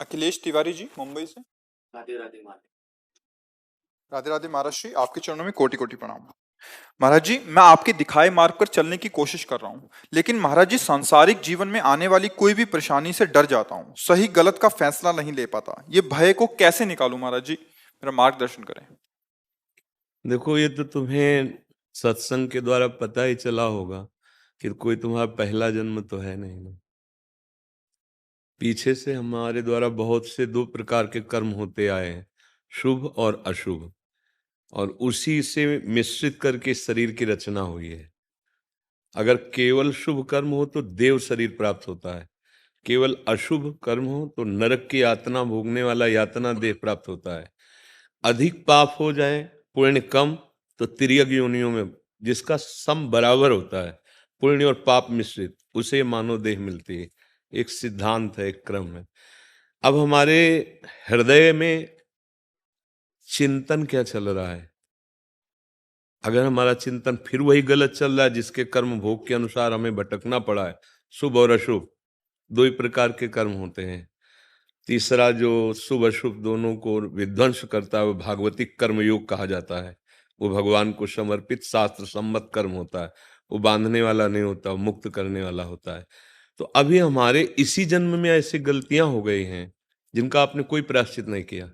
अखिलेश तिवारी जी मुंबई से। राधे राधे महाराज। राधे राधे महाराज जी, आपके चरणों में कोटि कोटि प्रणाम। महाराज जी, मैं आपके दिखाए मार्ग पर चलने की कोशिश कर रहा हूँ, लेकिन महाराज जी सांसारिक जीवन में आने वाली कोई भी परेशानी से डर जाता हूँ, सही गलत का फैसला नहीं ले पाता। ये भय को कैसे निकालूं महाराज जी, मेरा मार्गदर्शन करें। देखो, ये तो तुम्हें सत्संग के द्वारा पता ही चला होगा कि कोई तुम्हारा पहला जन्म तो है नहीं ना। पीछे से हमारे द्वारा बहुत से दो प्रकार के कर्म होते आए हैं, शुभ और अशुभ, और उसी से मिश्रित करके शरीर की रचना हुई है। अगर केवल शुभ कर्म हो तो देव शरीर प्राप्त होता है, केवल अशुभ कर्म हो तो नरक की यातना भोगने वाला यातना देह प्राप्त होता है। अधिक पाप हो जाए, पुण्य कम, तो तिर्यक योनियों में जिसका सम बराबर होता है, पुण्य और पाप मिश्रित, उसे मानव देह मिलती है। एक सिद्धांत है, एक क्रम है। अब हमारे हृदय में चिंतन क्या चल रहा है? अगर हमारा चिंतन फिर वही गलत चल रहा है जिसके कर्म भोग के अनुसार हमें भटकना पड़ा है, शुभ और अशुभ दो ही प्रकार के कर्म होते हैं। तीसरा जो शुभ अशुभ दोनों को विध्वंस करता है वो भागवतिक कर्म योग कहा जाता है। वो भगवान को समर्पित शास्त्र सम्मत कर्म होता है। वो बांधने वाला नहीं होता, वो मुक्त करने वाला होता है। तो अभी हमारे इसी जन्म में ऐसी गलतियां हो गई हैं जिनका आपने कोई प्रायश्चित नहीं किया।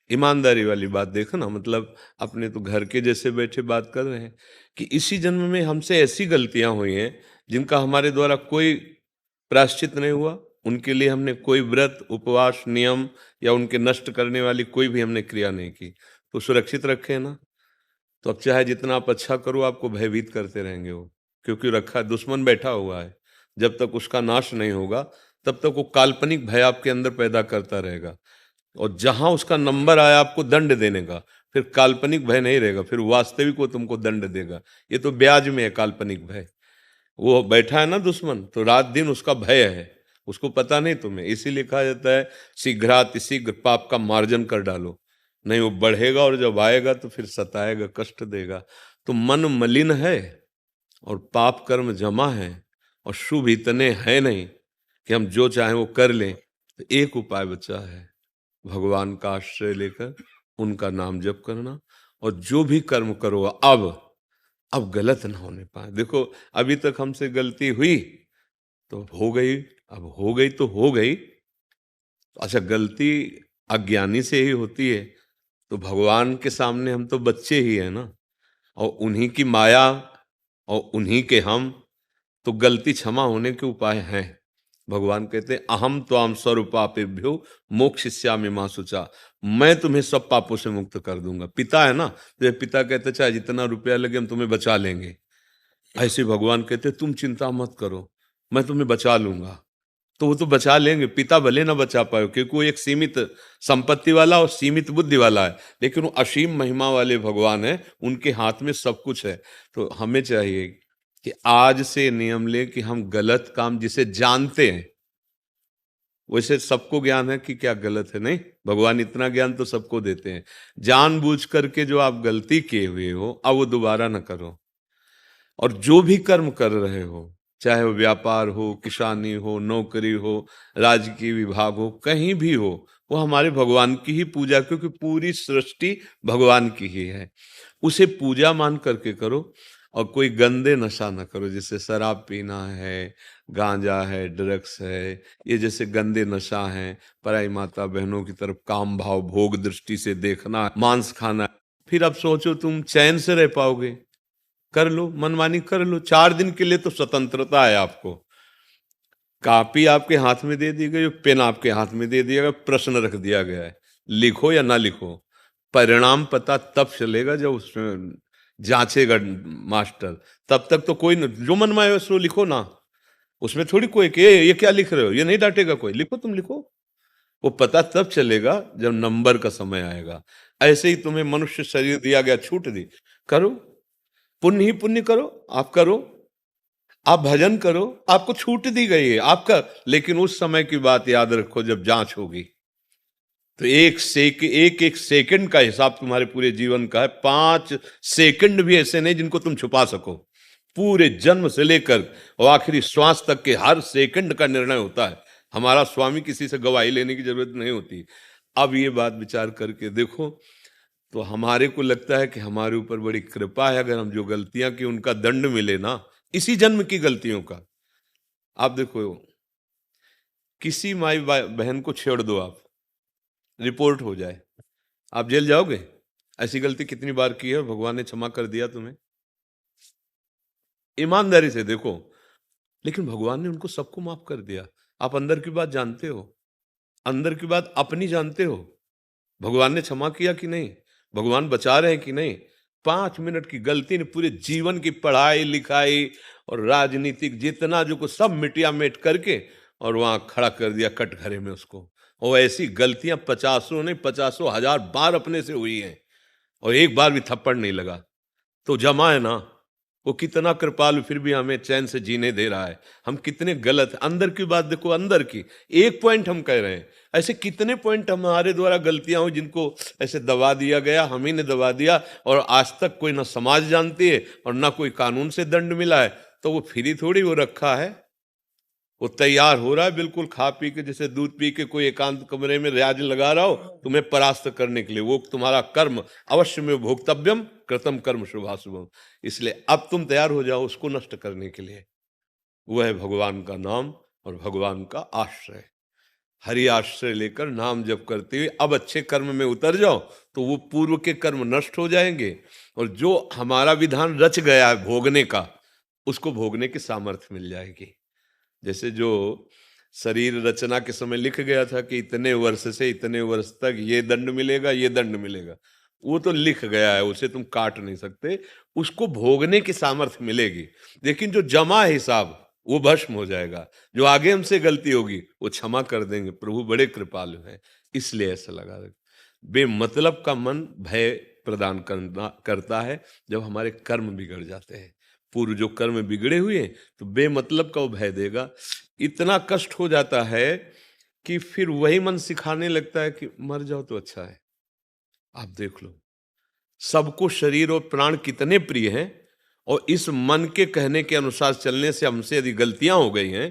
ईमानदारी वाली बात देखो ना, मतलब अपने तो घर के जैसे बैठे बात कर रहे हैं कि इसी जन्म में हमसे ऐसी गलतियां हुई हैं जिनका हमारे द्वारा कोई प्रायश्चित नहीं हुआ। उनके लिए हमने कोई व्रत, उपवास, नियम या उनके नष्ट करने वाली कोई भी हमने क्रिया नहीं की, तो सुरक्षित रखे ना। तो अब चाहे जितना आप अच्छा करो, आपको भयभीत करते रहेंगे वो, क्योंकि रखा दुश्मन बैठा हुआ है। जब तक उसका नाश नहीं होगा तब तक वो काल्पनिक भय आपके अंदर पैदा करता रहेगा, और जहां उसका नंबर आया आपको दंड देने का, फिर काल्पनिक भय नहीं रहेगा, फिर वास्तविक वो तुमको दंड देगा। ये तो ब्याज में है काल्पनिक भय। वो बैठा है ना दुश्मन, तो रात दिन उसका भय है, उसको पता नहीं तुम्हें। इसीलिए कहा जाता है शीघ्रातिशीघ्र पाप का मार्जन कर डालो, नहीं वो बढ़ेगा और जब आएगा तो फिर सताएगा, कष्ट देगा। तो मन मलिन है और पाप कर्म जमा है और शुभ इतने हैं नहीं कि हम जो चाहें वो कर लें। तो एक उपाय बचा है, भगवान का आश्रय लेकर उनका नाम जप करना, और जो भी कर्म करो अब गलत ना होने पाए। देखो, अभी तक हमसे गलती हुई तो हो गई, अब हो गई तो हो गई। अच्छा, गलती अज्ञानी से ही होती है, तो भगवान के सामने हम तो बच्चे ही हैं ना, और उन्हीं की माया और उन्हीं के हम, तो गलती क्षमा होने के उपाय हैं। भगवान कहते हैं अहम त्वाम स्वरूपापेभ्यो मोक्षयिष्यामि मा शुचा, मैं तुम्हें सब पापों से मुक्त कर दूंगा। पिता है ना, तो पिता कहते चाहे जितना रुपया लगे हम तुम्हें बचा लेंगे। ऐसे भगवान कहते तुम चिंता मत करो, मैं तुम्हें बचा लूंगा। तो वो तो बचा लेंगे, पिता भले ना बचा पाए क्योंकि वो एक सीमित संपत्ति वाला और सीमित बुद्धि वाला है, लेकिन वो असीम महिमा वाले भगवान है, उनके हाथ में सब कुछ है। तो हमें चाहिए कि आज से नियम ले कि हम गलत काम जिसे जानते हैं, वैसे सबको ज्ञान है कि क्या गलत है, नहीं, भगवान इतना ज्ञान तो सबको देते हैं। जानबूझ करके जो आप गलती किए हुए हो अब वो दोबारा ना करो। और जो भी कर्म कर रहे हो, चाहे वो व्यापार हो, किसानी हो, नौकरी हो, राजकीय विभाग हो, कहीं भी हो, वो हमारे भगवान की ही पूजा, क्योंकि पूरी सृष्टि भगवान की ही है। उसे पूजा मान करके करो, और कोई गंदे नशा ना करो, जैसे शराब पीना है, गांजा है, ड्रग्स है, ये जैसे गंदे नशा हैं। पराई माता बहनों की तरफ काम भाव भोग दृष्टि से देखना, मांस खाना, फिर अब सोचो तुम चैन से रह पाओगे? कर लो, मनमानी कर लो, 4 दिन के लिए तो स्वतंत्रता है आपको। कॉपी आपके हाथ में दे दी गई, पेन आपके हाथ में दे दिया गया, प्रश्न रख दिया गया है, लिखो या ना लिखो। परिणाम पता तब चलेगा जब उसमें जांचेगा मास्टर। तब तक तो कोई जो मन में आए सो लिखो ना, उसमें थोड़ी कोई कि ये क्या लिख रहे हो, ये नहीं डांटेगा कोई, लिखो तुम लिखो। वो पता तब चलेगा जब नंबर का समय आएगा। ऐसे ही तुम्हें मनुष्य शरीर दिया गया, छूट दी, करो, पुण्य ही पुण्य करो, आप करो, आप भजन करो, आपको छूट दी गई है आपका। लेकिन उस समय की बात याद रखो जब जांच होगी, तो एक एक सेकंड का हिसाब तुम्हारे पूरे जीवन का है। 5 सेकंड भी ऐसे नहीं जिनको तुम छुपा सको। पूरे जन्म से लेकर और आखिरी श्वास तक के हर सेकंड का निर्णय होता है। हमारा स्वामी, किसी से गवाही लेने की जरूरत नहीं होती। अब ये बात विचार करके देखो, तो हमारे को लगता है कि हमारे ऊपर बड़ी कृपा है अगर हम जो गलतियां की उनका दंड मिले ना, इसी जन्म की गलतियों का। आप देखो, किसी माई बहन को छेड़ दो आप, रिपोर्ट हो जाए, आप जेल जाओगे? ऐसी गलती कितनी बार की है और भगवान ने क्षमा कर दिया तुम्हें? ईमानदारी से देखो, लेकिन भगवान ने उनको सबको माफ कर दिया। आप अंदर की बात जानते हो, अंदर की बात अपनी जानते हो, भगवान ने क्षमा किया कि नहीं, भगवान बचा रहे हैं कि नहीं? 5 मिनट की गलती ने पूरे जीवन की पढ़ाई लिखाई और राजनीतिक जितना जो कुछ सब मिटिया मेट करके और वहां खड़ा कर दिया कटघरे में उसको। और ऐसी गलतियां पचासों नहीं, पचासों हजार बार अपने से हुई हैं और एक बार भी थप्पड़ नहीं लगा। तो जमा है ना, वो कितना कृपालु, फिर भी हमें चैन से जीने दे रहा है। हम कितने गलत, अंदर की बात देखो, अंदर की एक पॉइंट हम कह रहे हैं, ऐसे कितने पॉइंट हमारे द्वारा गलतियां हुई जिनको ऐसे दबा दिया गया, हम ही ने दबा दिया, और आज तक कोई ना समाज जानती है और ना कोई कानून से दंड मिला है। तो वो फ्री थोड़ी वो रखा है, वो तैयार हो रहा है बिल्कुल खा पी के, जैसे दूध पी के कोई एकांत कमरे में रियाज लगा रहा हो तुम्हें परास्त करने के लिए। वो तुम्हारा कर्म अवश्य में भोक्तव्यम कृतम कर्म शुभाशुभम। इसलिए अब तुम तैयार हो जाओ उसको नष्ट करने के लिए। वह है भगवान का नाम और भगवान का आश्रय। हरि आश्रय लेकर नाम जप करते हुए अब अच्छे कर्म में उतर जाओ, तो वो पूर्व के कर्म नष्ट हो जाएंगे और जो हमारा विधान रच गया है भोगने का, उसको भोगने की सामर्थ्य मिल जाएगी। जैसे जो शरीर रचना के समय लिख गया था कि इतने वर्ष से इतने वर्ष तक ये दंड मिलेगा, ये दंड मिलेगा, वो तो लिख गया है, उसे तुम काट नहीं सकते, उसको भोगने की सामर्थ्य मिलेगी। लेकिन जो जमा है हिसाब, वो भस्म हो जाएगा। जो आगे हमसे गलती होगी वो क्षमा कर देंगे, प्रभु बड़े कृपालु हैं। इसलिए ऐसा लगा, बेमतलब का मन भय प्रदान करता है जब हमारे कर्म बिगड़ जाते हैं। पूर्व जो कर्म बिगड़े हुए हैं तो बेमतलब का वो भय देगा। इतना कष्ट हो जाता है कि फिर वही मन सिखाने लगता है कि मर जाओ तो अच्छा है। आप देख लो, सबको शरीर और प्राण कितने प्रिय हैं, और इस मन के कहने के अनुसार चलने से हमसे यदि गलतियां हो गई हैं,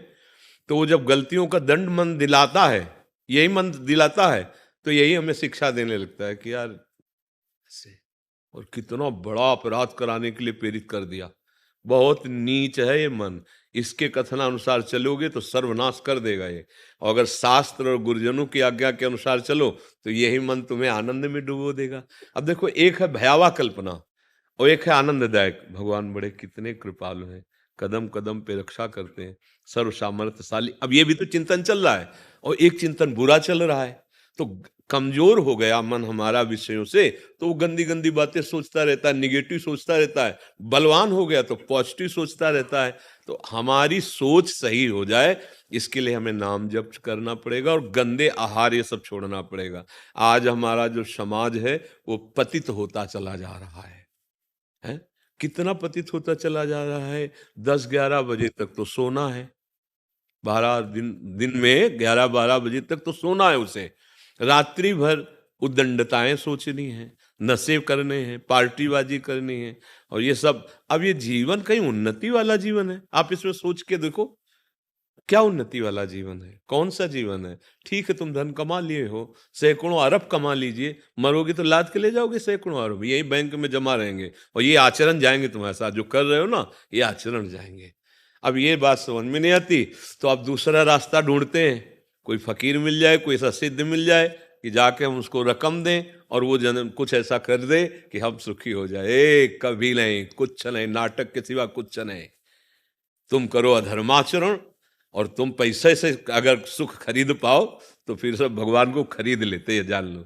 तो वो जब गलतियों का दंड मन दिलाता है, यही मन दिलाता है, तो यही हमें शिक्षा देने लगता है कि यार ऐसे, और कितना बड़ा अपराध कराने के लिए प्रेरित कर दिया। बहुत नीच है ये मन, इसके कथनानुसार चलोगे तो सर्वनाश कर देगा ये। और अगर शास्त्र और गुरुजनों की आज्ञा के अनुसार चलो तो यही मन तुम्हें आनंद में डुबो देगा। अब देखो, एक है भयावह कल्पना और एक है आनंददायक। भगवान बड़े कितने कृपालु हैं, कदम कदम पे रक्षा करते हैं, सर्व सामर्थ्यशाली। अब ये भी तो चिंतन चल रहा है और एक चिंतन बुरा चल रहा है, तो कमजोर हो गया मन हमारा विषयों से, तो वो गंदी गंदी बातें सोचता रहता है, निगेटिव सोचता रहता है। बलवान हो गया तो पॉजिटिव सोचता रहता है। तो हमारी सोच सही हो जाए, इसके लिए हमें नाम जप करना पड़ेगा और गंदे आहार ये सब छोड़ना पड़ेगा। आज हमारा जो समाज है वो पतित होता चला जा रहा है? कितना पतित होता चला जा रहा है। 10-11 बजे तक तो सोना है, 12 दिन में 11-12 बजे तक तो सोना है उसे। रात्रि भर उद्दंडताएं सोचनी है, नशे करने हैं, पार्टीबाजी करनी है, और ये सब। अब ये जीवन कहीं उन्नति वाला जीवन है? आप इसमें सोच के देखो, क्या उन्नति वाला जीवन है? कौन सा जीवन है? ठीक है, तुम धन कमा लिए हो, सैकड़ों अरब कमा लीजिए, मरोगे तो लाद के ले जाओगे सैकड़ों अरब, यही बैंक में जमा रहेंगे और ये आचरण जाएंगे तुम्हारे साथ, जो कर रहे हो ना ये आचरण जाएंगे। अब ये बात समझ में नहीं आती तो आप दूसरा रास्ता ढूंढते हैं, कोई फकीर मिल जाए, कोई ऐसा सिद्ध मिल जाए कि जाके हम उसको रकम दें और वो जन्म कुछ ऐसा कर दे कि हम सुखी हो जाए। कभी नहीं, कुछ नहीं, नाटक के सिवा कुछ नहीं। तुम करो अधर्माचरण और तुम पैसे से अगर सुख खरीद पाओ तो फिर सब भगवान को खरीद लेते हैं, जान लो।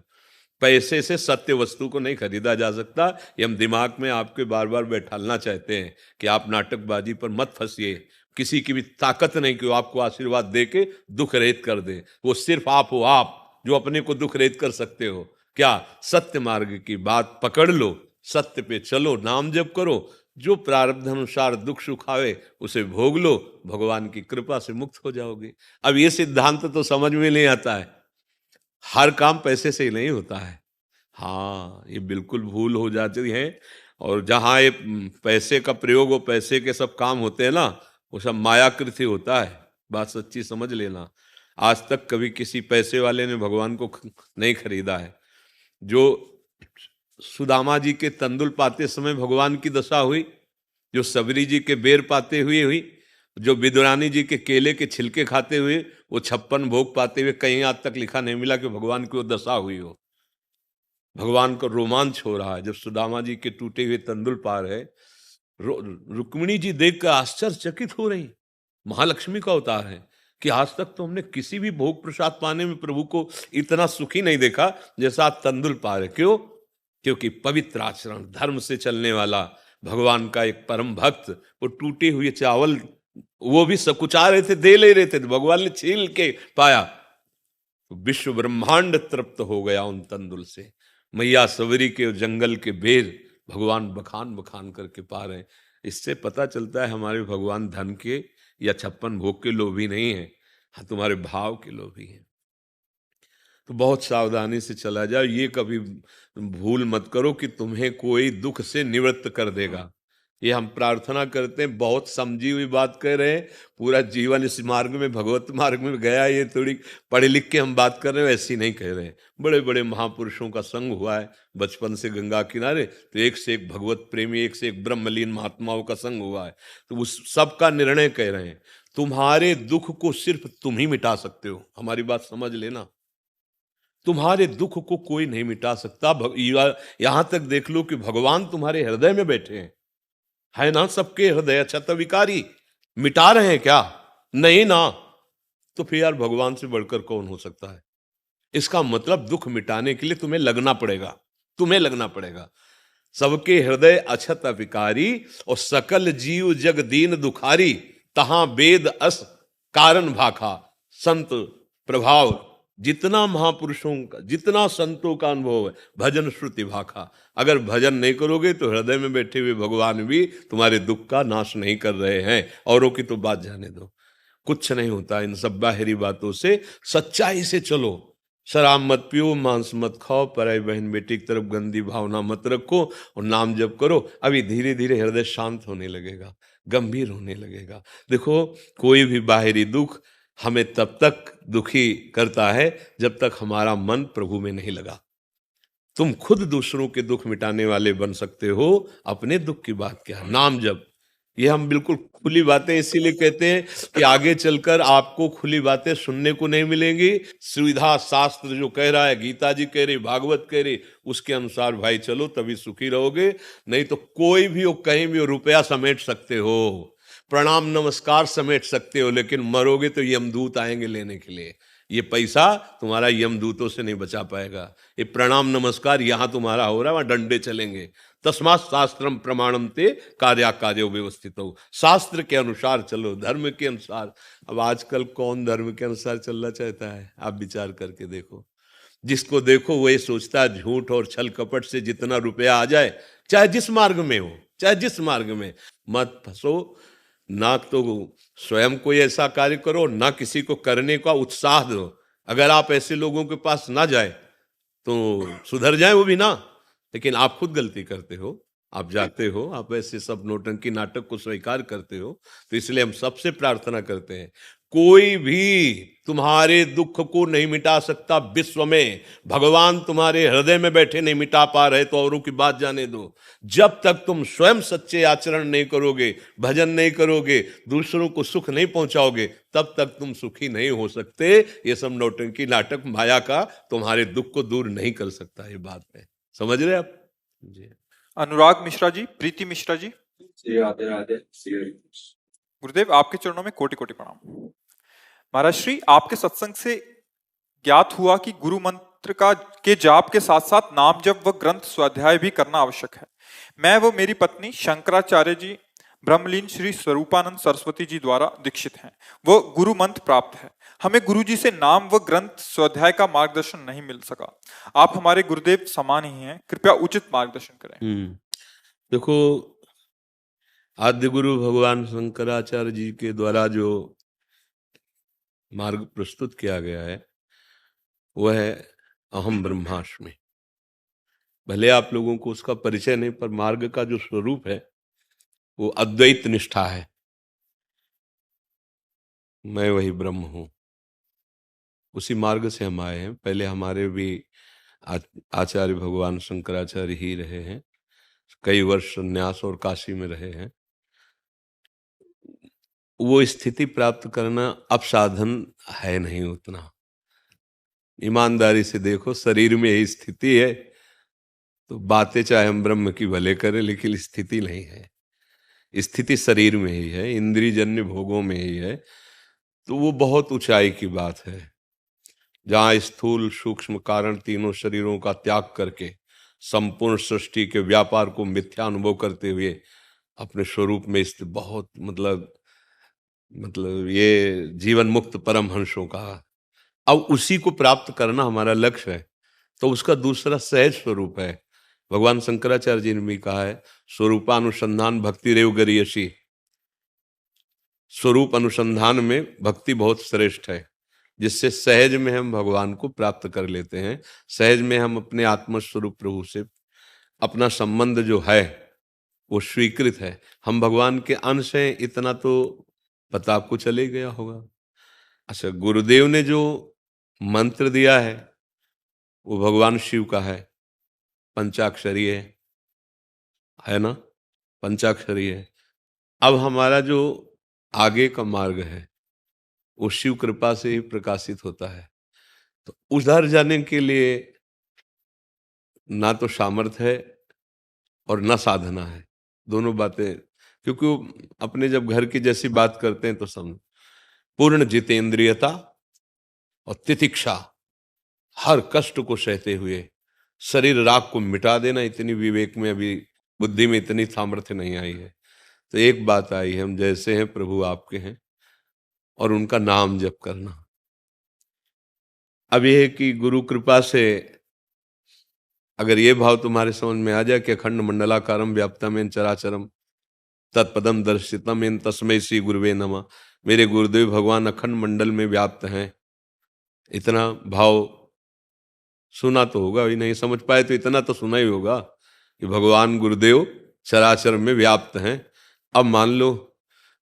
पैसे से सत्य वस्तु को नहीं खरीदा जा सकता। ये हम दिमाग में आपके बार बार बैठालना चाहते हैं कि आप नाटकबाजी पर मत फंसिए। किसी की भी ताकत नहीं कि वो आपको आशीर्वाद दे के दुख रहित कर दे। वो सिर्फ आप हो, आप जो अपने को दुख रहित कर सकते हो। क्या? सत्य मार्ग की बात पकड़ लो, सत्य पे चलो, नाम जप करो, जो प्रारब्ध अनुसार दुख सुख आवे उसे भोग लो, भगवान की कृपा से मुक्त हो जाओगे। अब ये सिद्धांत तो समझ में नहीं आता है, हर काम पैसे से ही नहीं होता है। हाँ, ये बिल्कुल भूल हो जाती है। और जहाँ ये पैसे का प्रयोग हो, पैसे के सब काम होते हैं ना, वो सब मायाकृति होता है। बात सच्ची समझ लेना। आज तक कभी किसी पैसे वाले ने भगवान को नहीं खरीदा है। जो सुदामा जी के तंदुल पाते समय भगवान की दशा हुई, जो सबरी जी के बेर पाते हुए हुई, जो विदुरानी जी के केले के छिलके खाते हुए, वो 56 भोग पाते हुए, कहीं आज तक लिखा नहीं मिला कि भगवान की वो दशा हुई हो। भगवान को रोमांच हो रहा है जब सुदामा जी के टूटे हुए तंदुल पा रहे। रुक्मिणी जी देखकर आश्चर्यचकित हो रही, महालक्ष्मी का अवतार है कि आज तक तो हमने किसी भी भोग प्रसाद पाने में प्रभु को इतना सुखी नहीं देखा जैसा आप तंदुल पा रहे। क्यों? क्योंकि पवित्र आचरण, धर्म से चलने वाला भगवान का एक परम भक्त, वो टूटे हुए चावल वो भी सकुचा रहे थे, दे ले रहे थे, तो भगवान ने छील के पाया तो विश्व ब्रह्मांड तृप्त हो गया उन तंदुल से। मैया सबरी के जंगल के बेर भगवान बखान बखान करके पा रहे हैं। इससे पता चलता है हमारे भगवान धन के या 56 भोग के लोभी नहीं है, हाँ तुम्हारे भाव के लोभी हैं। तो बहुत सावधानी से चला जाओ, ये कभी भूल मत करो कि तुम्हें कोई दुख से निवृत्त कर देगा। ये हम प्रार्थना करते हैं, बहुत समझी हुई बात कह रहे हैं, पूरा जीवन इस मार्ग में, भगवत मार्ग में गया, ये थोड़ी पढ़े लिख के हम बात कर रहे हैं, ऐसी नहीं कह रहे हैं। बड़े बड़े महापुरुषों का संग हुआ है बचपन से गंगा किनारे, तो एक से एक भगवत प्रेमी, एक से एक ब्रह्मलीन महात्माओं का संग हुआ है, तो उस सबका निर्णय कह रहे हैं। तुम्हारे दुख को सिर्फ तुम ही मिटा सकते हो, हमारी बात समझ लेना। तुम्हारे दुख को कोई नहीं मिटा सकता। यहां तक देख लो कि भगवान तुम्हारे हृदय में बैठे हैं, है ना, सबके हृदय छत विकारी, मिटा रहे हैं क्या? नहीं ना। तो फिर यार भगवान से बढ़कर कौन हो सकता है? इसका मतलब दुख मिटाने के लिए तुम्हें लगना पड़ेगा, तुम्हें लगना पड़ेगा। सबके हृदय अछत विकारी और सकल जीव जग दीन दुखारी, तहां वेद अस कारण भाखा संत प्रभाव। जितना महापुरुषों का, जितना संतों का अनुभव है, भजन श्रुति भाखा। अगर भजन नहीं करोगे तो हृदय में बैठे हुए भगवान भी तुम्हारे दुख का नाश नहीं कर रहे हैं। औरों की तो बात जाने दो, कुछ नहीं होता इन सब बाहरी बातों से। सच्चाई से चलो, शराब मत पियो, मांस मत खाओ, पराई बहन बेटी की तरफ गंदी भावना मत रखो और नाम जप करो। अभी धीरे धीरे हृदय शांत होने लगेगा, गंभीर होने लगेगा। देखो, कोई भी बाहरी दुख हमें तब तक दुखी करता है जब तक हमारा मन प्रभु में नहीं लगा। तुम खुद दूसरों के दुख मिटाने वाले बन सकते हो, अपने दुख की बात क्या है? नाम जप। ये हम बिल्कुल खुली बातें इसीलिए कहते हैं कि आगे चलकर आपको खुली बातें सुनने को नहीं मिलेंगी। सुविधा शास्त्र जो कह रहा है, गीता जी कह रही, भागवत कह रही, उसके अनुसार भाई चलो, तभी सुखी रहोगे। नहीं तो कोई भी हो, कहीं भी हो, रुपया समेट सकते हो, प्रणाम नमस्कार समेट सकते हो, लेकिन मरोगे तो यमदूत आएंगे लेने के लिए। ये पैसा तुम्हारा यमदूतों से नहीं बचा पाएगा। ये प्रणाम नमस्कार यहां तुम्हारा हो रहा है, वहां डंडे चलेंगे। तस्मात् शास्त्रम प्रमाणम ते कार्या कार्यो व्यवस्थित हो। शास्त्र के अनुसार चलो, धर्म के अनुसार। अब आजकल कौन धर्म के अनुसार चलना चाहता है? आप विचार करके देखो। जिसको देखो वो ये सोचता है झूठ और छल कपट से जितना रुपया आ जाए, चाहे जिस मार्ग में हो, चाहे जिस मार्ग में, मत फंसो। ना तो स्वयं कोई ऐसा कार्य करो, ना किसी को करने का उत्साह दो। अगर आप ऐसे लोगों के पास ना जाए तो सुधर जाए वो भी ना, लेकिन आप खुद गलती करते हो, आप जाते हो, आप ऐसे सब नौटंकी नाटक को स्वीकार करते हो। तो इसलिए हम सबसे प्रार्थना करते हैं, कोई भी तुम्हारे दुख को नहीं मिटा सकता विश्व में। भगवान तुम्हारे हृदय में बैठे नहीं मिटा पा रहे तो औरों की बात जाने दो। जब तक तुम स्वयं सच्चे आचरण नहीं करोगे, भजन नहीं करोगे, दूसरों को सुख नहीं पहुंचाओगे, तब तक तुम सुखी नहीं हो सकते। ये सब नौटंकी नाटक माया का तुम्हारे दुख को दूर नहीं कर सकता। ये बात है, समझ रहे आप जी? अनुराग मिश्रा जी, प्रीति मिश्रा जी, राधे राधे। गुरुदेव आपके चरणों में कोटि कोटि प्रणाम। महाराज श्री, आपके सत्संग से ज्ञात हुआ कि गुरु मंत्र का के जाप के साथ साथ नाम जप व ग्रंथ स्वाध्याय भी करना आवश्यक है। मैं व मेरी पत्नी शंकराचार्य जी ब्रह्मलीन श्री स्वरूपानंद सरस्वती जी द्वारा दीक्षित हैं। वो गुरु मंत्र प्राप्त है। हमें गुरु जी से नाम व ग्रंथ स्वाध्याय का मार्गदर्शन नहीं मिल सका। आप हमारे गुरुदेव समान ही हैं, कृपया उचित मार्गदर्शन करें। देखो, आद्य गुरु भगवान शंकराचार्य जी के द्वारा जो मार्ग प्रस्तुत किया गया है वह है अहम ब्रह्मास्मि। भले आप लोगों को उसका परिचय नहीं, पर मार्ग का जो स्वरूप है वो अद्वैत निष्ठा है। मैं वही ब्रह्म हूं। उसी मार्ग से हम आए हैं। पहले हमारे भी आचार्य भगवान शंकराचार्य ही रहे हैं, कई वर्ष संन्यास और काशी में रहे हैं। वो स्थिति प्राप्त करना अब साधन है नहीं उतना। ईमानदारी से देखो, शरीर में यही स्थिति है तो बातें चाहे हम ब्रह्म की भले करें, लेकिन स्थिति नहीं है। स्थिति शरीर में ही है, इंद्रिय जन्य भोगों में ही है। तो वो बहुत ऊंचाई की बात है, जहां स्थूल सूक्ष्म कारण तीनों शरीरों का त्याग करके संपूर्ण सृष्टि के व्यापार को मिथ्या अनुभव करते हुए अपने स्वरूप में स्थित बहुत मतलब ये जीवन मुक्त परमहंसों का, अब उसी को प्राप्त करना हमारा लक्ष्य है। तो उसका दूसरा सहज स्वरूप है। भगवान शंकराचार्य जी ने भी कहा है, स्वरूपानुसंधान भक्ति रेव गरियसी। स्वरूप अनुसंधान में भक्ति बहुत श्रेष्ठ है, जिससे सहज में हम भगवान को प्राप्त कर लेते हैं। सहज में हम अपने आत्मस्वरूप प्रभु से अपना संबंध जो है वो स्वीकृत है, हम भगवान के अंश हैं, इतना तो पता आपको चले गया होगा। अच्छा, गुरुदेव ने जो मंत्र दिया है वो भगवान शिव का है, पंचाक्षरी है ना, पंचाक्षरी है। अब हमारा जो आगे का मार्ग है वो शिव कृपा से ही प्रकाशित होता है। तो उधर जाने के लिए ना तो सामर्थ्य है और ना साधना है, दोनों बातें। क्योंकि वो अपने जब घर की जैसी बात करते हैं तो समझ, पूर्ण जितेंद्रियता और तितिक्षा, हर कष्ट को सहते हुए शरीर राग को मिटा देना, इतनी विवेक में अभी बुद्धि में इतनी सामर्थ्य नहीं आई है। तो एक बात आई है, हम जैसे हैं प्रभु आपके हैं, और उनका नाम जप करना। अब यह है कि गुरु कृपा से अगर ये भाव तुम्हारे समझ में आ जाए कि अखंड मंडलाकारम व्याप्तम चराचरम तत्पदम दर्शितम इन तस्मै श्री गुरुवे नमः, मेरे गुरुदेव भगवान अखंड मंडल में व्याप्त हैं, इतना भाव सुना तो होगा ही, नहीं समझ पाए तो इतना तो सुना ही होगा कि भगवान गुरुदेव चराचर में व्याप्त हैं। अब मान लो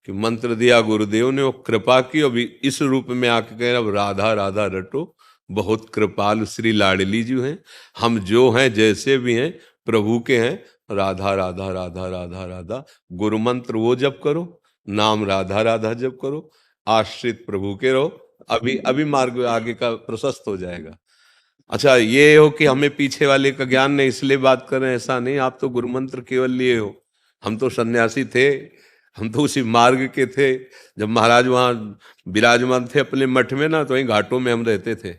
कि मंत्र दिया गुरुदेव ने, वो कृपा की, अभी इस रूप में आके कह रहे अब राधा राधा रटो, बहुत कृपाल श्री लाडली जी हैं, हम जो हैं जैसे भी हैं प्रभु के हैं, राधा राधा राधा राधा राधा। गुरु मंत्र वो जप करो, नाम राधा राधा जप करो, आश्रित प्रभु के रहो, अभी अभी मार्ग आगे का प्रशस्त हो जाएगा। अच्छा, ये हो कि हमें पीछे वाले का ज्ञान नहीं इसलिए बात कर रहे हैं, ऐसा नहीं। आप तो गुरु मंत्र केवल लिए हो, हम तो सन्यासी थे, हम तो उसी मार्ग के थे। जब महाराज वहाँ विराजमान थे अपने मठ में ना, तो वहीं घाटों में हम रहते थे।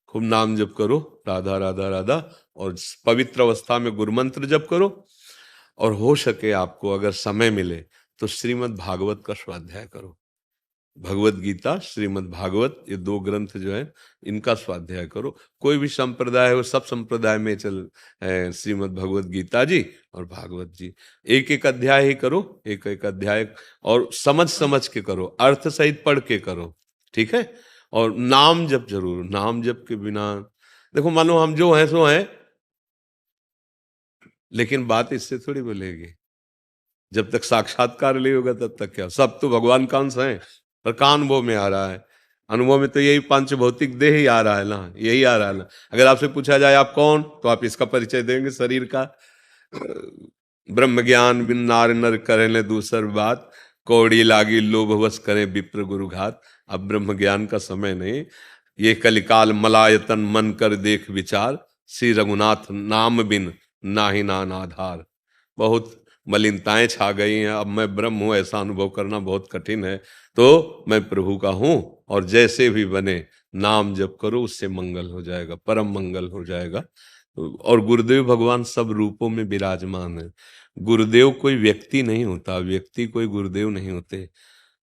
खूब नाम जप करो, राधा राधा राधा, और पवित्र अवस्था में गुरु मंत्र जप करो। और हो सके आपको अगर समय मिले तो श्रीमद् भागवत का स्वाध्याय करो। भगवत गीता, श्रीमद् भागवत, ये दो ग्रंथ जो है इनका स्वाध्याय करो। कोई भी संप्रदाय हो, सब संप्रदाय में चल श्रीमद् भगवत गीता जी और भागवत जी, एक एक अध्याय ही करो, एक एक अध्याय, और समझ समझ के करो, अर्थ सहित पढ़ के करो, ठीक है। और नाम जप जरूर, नाम जप के बिना देखो, मानो हम जो हैं सो हैं, लेकिन बात इससे थोड़ी बोलेगी। जब तक साक्षात्कार नहीं होगा तब तक क्या, सब तो भगवान का अंश है, पर का अनुभव में आ रहा है? अनुभव में तो यही पांच भौतिक देह ही आ रहा है ना, यही आ रहा है ना। अगर आपसे पूछा जाए आप कौन, तो आप इसका परिचय देंगे, शरीर का। ब्रह्म ज्ञान बिन नार नर करें दूसर बात, कौड़ी लागी लोभ वश करें विप्र गुरु घात। अब ब्रह्म ज्ञान का समय नहीं, ये कलिकाल मलायतन मन कर देख विचार, श्री रघुनाथ नाम बिन नाहि नान आधार। बहुत मलिनताएं छा गई हैं, अब मैं ब्रह्म हूं ऐसा अनुभव करना बहुत कठिन है। तो मैं प्रभु का हूं, और जैसे भी बने नाम जप करो, उससे मंगल हो जाएगा, परम मंगल हो जाएगा। और गुरुदेव भगवान सब रूपों में विराजमान है। गुरुदेव कोई व्यक्ति नहीं होता, व्यक्ति कोई गुरुदेव नहीं होते,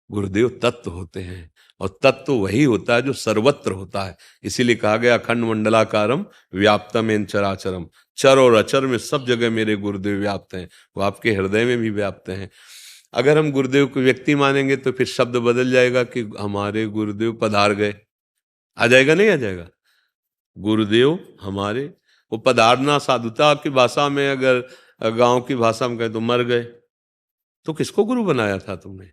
गुरुदेव तत्व होते हैं। और तत्व वही होता है जो सर्वत्र होता है। इसीलिए कहा गया अखंड मंडलाकारम व्याप्तम चराचरम, चर और अचर में सब जगह मेरे गुरुदेव व्याप्त हैं, वो आपके हृदय में भी व्याप्त हैं। अगर हम गुरुदेव को व्यक्ति मानेंगे तो फिर शब्द बदल जाएगा कि हमारे गुरुदेव पधार गए, आ जाएगा नहीं आ जाएगा? गुरुदेव हमारे, वो पधारना साधुता की भाषा में, अगर गांव की भाषा में कहे तो मर गए। तो किसको गुरु बनाया था तुमने?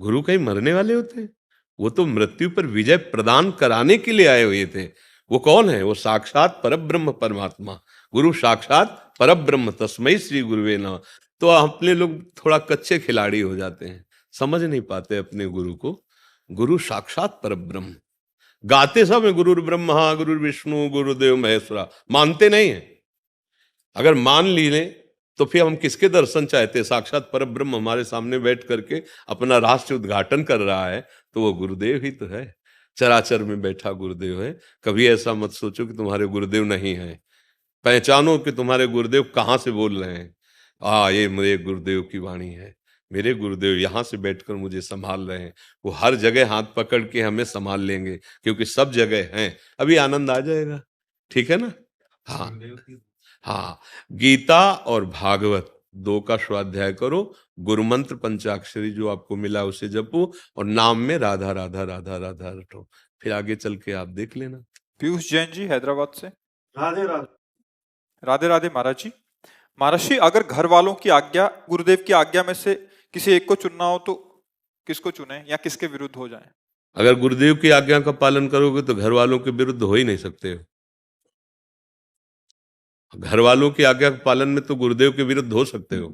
गुरु कहीं मरने वाले होते हैं? वो तो मृत्यु पर विजय प्रदान कराने के लिए आए हुए थे। वो कौन है? वो साक्षात परब्रह्म परमात्मा, गुरु साक्षात परब्रह्म, तस्मै श्री गुरुवे नमः। तो अपने लोग थोड़ा कच्चे खिलाड़ी हो जाते हैं, समझ नहीं पाते अपने गुरु को। गुरु साक्षात परब्रह्म, गाते सब है गुरु ब्रह्मा गुरु विष्णु गुरुदेव महेश्वरा, मानते नहीं है। अगर मान ली लें तो फिर हम किसके दर्शन चाहते? साक्षात परब्रह्म हमारे सामने बैठ करके अपना रहस्य उद्घाटन कर रहा है, तो वो गुरुदेव ही तो है, चराचर में बैठा गुरुदेव है। कभी ऐसा मत सोचो कि तुम्हारे गुरुदेव नहीं है। पहचानो कि तुम्हारे गुरुदेव कहाँ से बोल रहे हैं। ये मेरे गुरुदेव की वाणी है, मेरे गुरुदेव यहाँ से बैठकर मुझे संभाल रहे हैं। वो हर जगह हाथ पकड़ के हमें संभाल लेंगे, क्योंकि सब जगह हैं। अभी आनंद आ जाएगा, ठीक है ना? हाँ हाँ, गीता और भागवत दो का स्वाध्याय करो, गुरु मंत्र पंचाक्षरी जो आपको मिला उसे जपो, और नाम में राधा राधा राधा राधा रटो। फिर आगे चल के आप देख लेना। पीयूष जैन जी हैदराबाद से। राधे राधे। राधे राधे महाराज जी। महाराज जी, अगर घर वालों की आज्ञा, गुरुदेव की आज्ञा में से किसी एक को चुनना हो तो किसको चुने या किसके विरुद्ध हो जाए? अगर गुरुदेव की आज्ञा का पालन करोगे तो घर वालों के विरुद्ध हो ही नहीं सकते हो। घर वालों की आज्ञा के पालन में तो गुरुदेव के विरुद्ध हो सकते हो,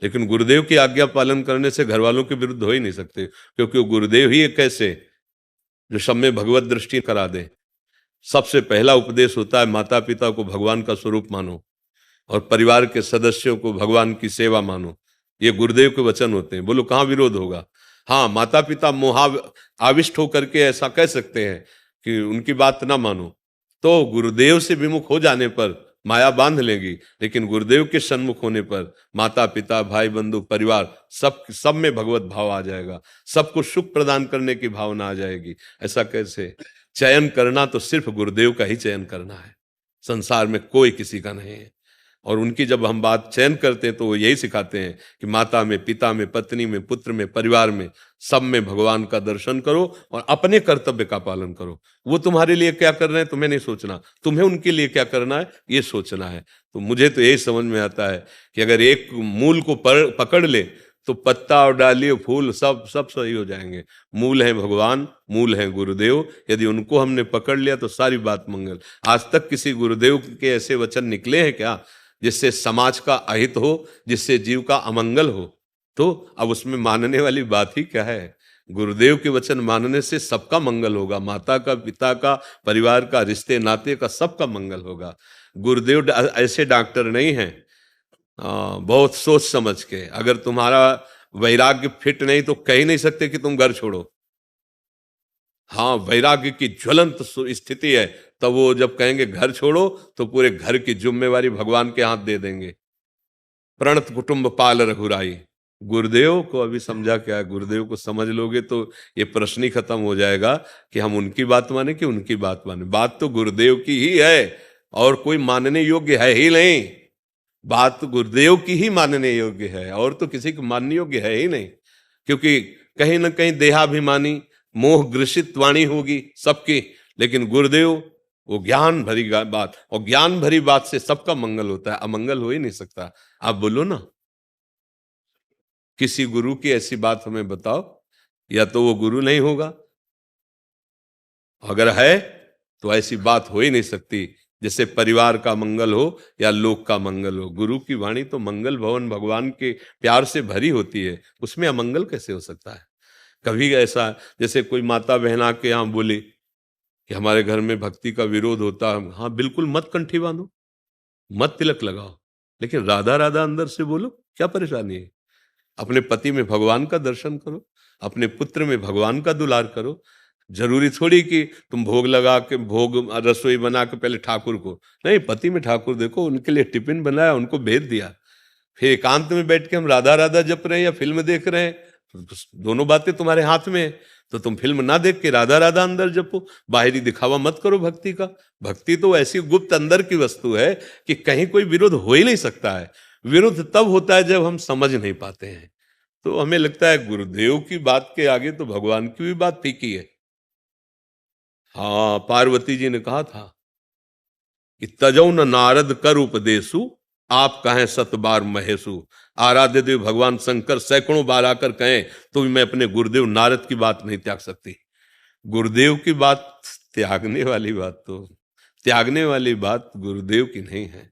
लेकिन गुरुदेव की आज्ञा पालन करने से घर वालों के विरुद्ध हो ही नहीं सकते, क्योंकि वो गुरुदेव ही एक ऐसे जो सब में भगवत दृष्टि करा दे। सबसे पहला उपदेश होता है माता पिता को भगवान का स्वरूप मानो और परिवार के सदस्यों को भगवान की सेवा मानो। ये गुरुदेव के वचन होते हैं। बोलो कहाँ विरोध होगा? हाँ, माता पिता आविष्ट होकर के ऐसा कह सकते हैं कि उनकी बात ना मानो, तो गुरुदेव से विमुख हो जाने पर माया बांध लेगी, लेकिन गुरुदेव के सन्मुख होने पर माता पिता भाई बंधु परिवार सब में भगवत भाव आ जाएगा, सबको सुख प्रदान करने की भावना आ जाएगी। ऐसा कैसे? चयन करना तो सिर्फ गुरुदेव का ही चयन करना है, संसार में कोई किसी का नहीं है। और उनकी जब हम बात चयन करते हैं तो वो यही सिखाते हैं कि माता में, पिता में, पत्नी में, पुत्र में, परिवार में, सब में भगवान का दर्शन करो और अपने कर्तव्य का पालन करो। वो तुम्हारे लिए क्या कर रहे हैं तुम्हें नहीं सोचना, तुम्हें उनके लिए क्या करना है ये सोचना है। तो मुझे तो यही समझ में आता है कि अगर एक मूल को पकड़ ले तो पत्ता और डाली और फूल सब सही हो जाएंगे। मूल है भगवान, मूल है गुरुदेव, यदि उनको हमने पकड़ लिया तो सारी बात मंगल। आज तक किसी गुरुदेव के ऐसे वचन निकले हैं क्या जिससे समाज का अहित हो, जिससे जीव का अमंगल हो? तो अब उसमें मानने वाली बात ही क्या है? गुरुदेव के वचन मानने से सबका मंगल होगा, माता का, पिता का, परिवार का, रिश्ते नाते का, सबका मंगल होगा। गुरुदेव ऐसे डॉक्टर नहीं हैं बहुत सोच समझ के। अगर तुम्हारा वैराग्य फिट नहीं तो कह ही नहीं सकते कि तुम घर छोड़ो। हाँ, वैराग्य की ज्वलंत स्थिति है, तब वो जब कहेंगे घर छोड़ो तो पूरे घर की जिम्मेवारी भगवान के हाथ दे देंगे। प्रणत कुटुंब पाल रघुराई। गुरुदेव को अभी समझा क्या? गुरुदेव को समझ लोगे तो ये प्रश्न ही खत्म हो जाएगा कि हम उनकी बात माने कि उनकी बात माने। बात तो गुरुदेव की ही है और कोई मानने योग्य है ही नहीं। बात गुरुदेव की ही मानने योग्य है और तो किसी को मानने योग्य है ही नहीं, क्योंकि कहीं ना कहीं देहाभिमानी मोह ग्रसित वाणी होगी सबकी, लेकिन गुरुदेव वो ज्ञान भरी बात, और ज्ञान भरी बात से सबका मंगल होता है, अमंगल हो ही नहीं सकता। आप बोलो ना, किसी गुरु की ऐसी बात हमें बताओ, या तो वो गुरु नहीं होगा, अगर है तो ऐसी बात हो ही नहीं सकती जैसे परिवार का मंगल हो या लोक का मंगल हो। गुरु की वाणी तो मंगल भवन भगवान के प्यार से भरी होती है, उसमें अमंगल कैसे हो सकता है? कभी ऐसा जैसे कोई माता बहन आके यहाँ बोली कि हमारे घर में भक्ति का विरोध होता है, हाँ बिल्कुल, मत कंठी बांधो, मत तिलक लगाओ, लेकिन राधा राधा अंदर से बोलो, क्या परेशानी है? अपने पति में भगवान का दर्शन करो, अपने पुत्र में भगवान का दुलार करो। जरूरी थोड़ी कि तुम भोग लगा के, भोग रसोई बना के पहले ठाकुर को, नहीं, पति में ठाकुर देखो, उनके लिए टिफिन बनाया, उनको भेज दिया, फिर एकांत में बैठ के हम राधा राधा जप रहे हैं या फिल्म देख रहे हैं, तो दोनों बातें तुम्हारे हाथ में है। तो तुम फिल्म ना देख के राधा राधा अंदर जपो, बाहरी दिखावा मत करो भक्ति का। भक्ति तो ऐसी गुप्त अंदर की वस्तु है कि कहीं कोई विरोध हो ही नहीं सकता है। विरोध तब होता है जब हम समझ नहीं पाते हैं। तो हमें लगता है गुरुदेव की बात के आगे तो भगवान की भी बात फीकी है। हाँ, पार्वती जी ने कहा था कि तजौ न नारद कर उपदेशु, आप कहें सत बार महेशु। आराध्य देव भगवान शंकर सैकड़ों बार आकर कहें तो भी मैं अपने गुरुदेव नारद की बात नहीं त्याग सकती। गुरुदेव की बात त्यागने वाली बात गुरुदेव की नहीं है।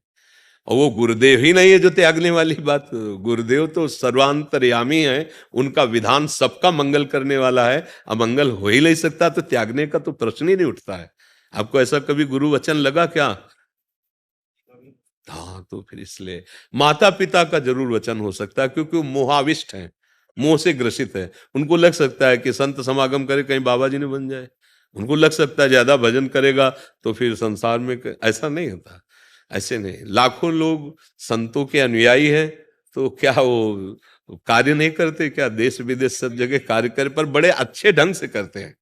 और वो गुरुदेव ही नहीं है जो त्यागने वाली बात, गुरुदेव तो सर्वांतर्यामी है, उनका विधान सबका मंगल करने वाला है। अमंगल हो ही नहीं सकता तो त्यागने का तो प्रश्न ही नहीं उठता है। आपको ऐसा कभी गुरु वचन लगा क्या? हाँ, तो फिर इसलिए माता पिता का जरूर वचन हो सकता है, क्योंकि वो मोहाविष्ट हैं, मोह से ग्रसित है। उनको लग सकता है कि संत समागम करे कहीं बाबा जी ने बन जाए, उनको लग सकता है ज्यादा भजन करेगा तो फिर संसार में ऐसा नहीं होता। ऐसे नहीं, लाखों लोग संतों के अनुयायी हैं, तो क्या वो कार्य नहीं करते क्या? देश विदेश सब जगह कार्य करे, पर बड़े अच्छे ढंग से करते हैं,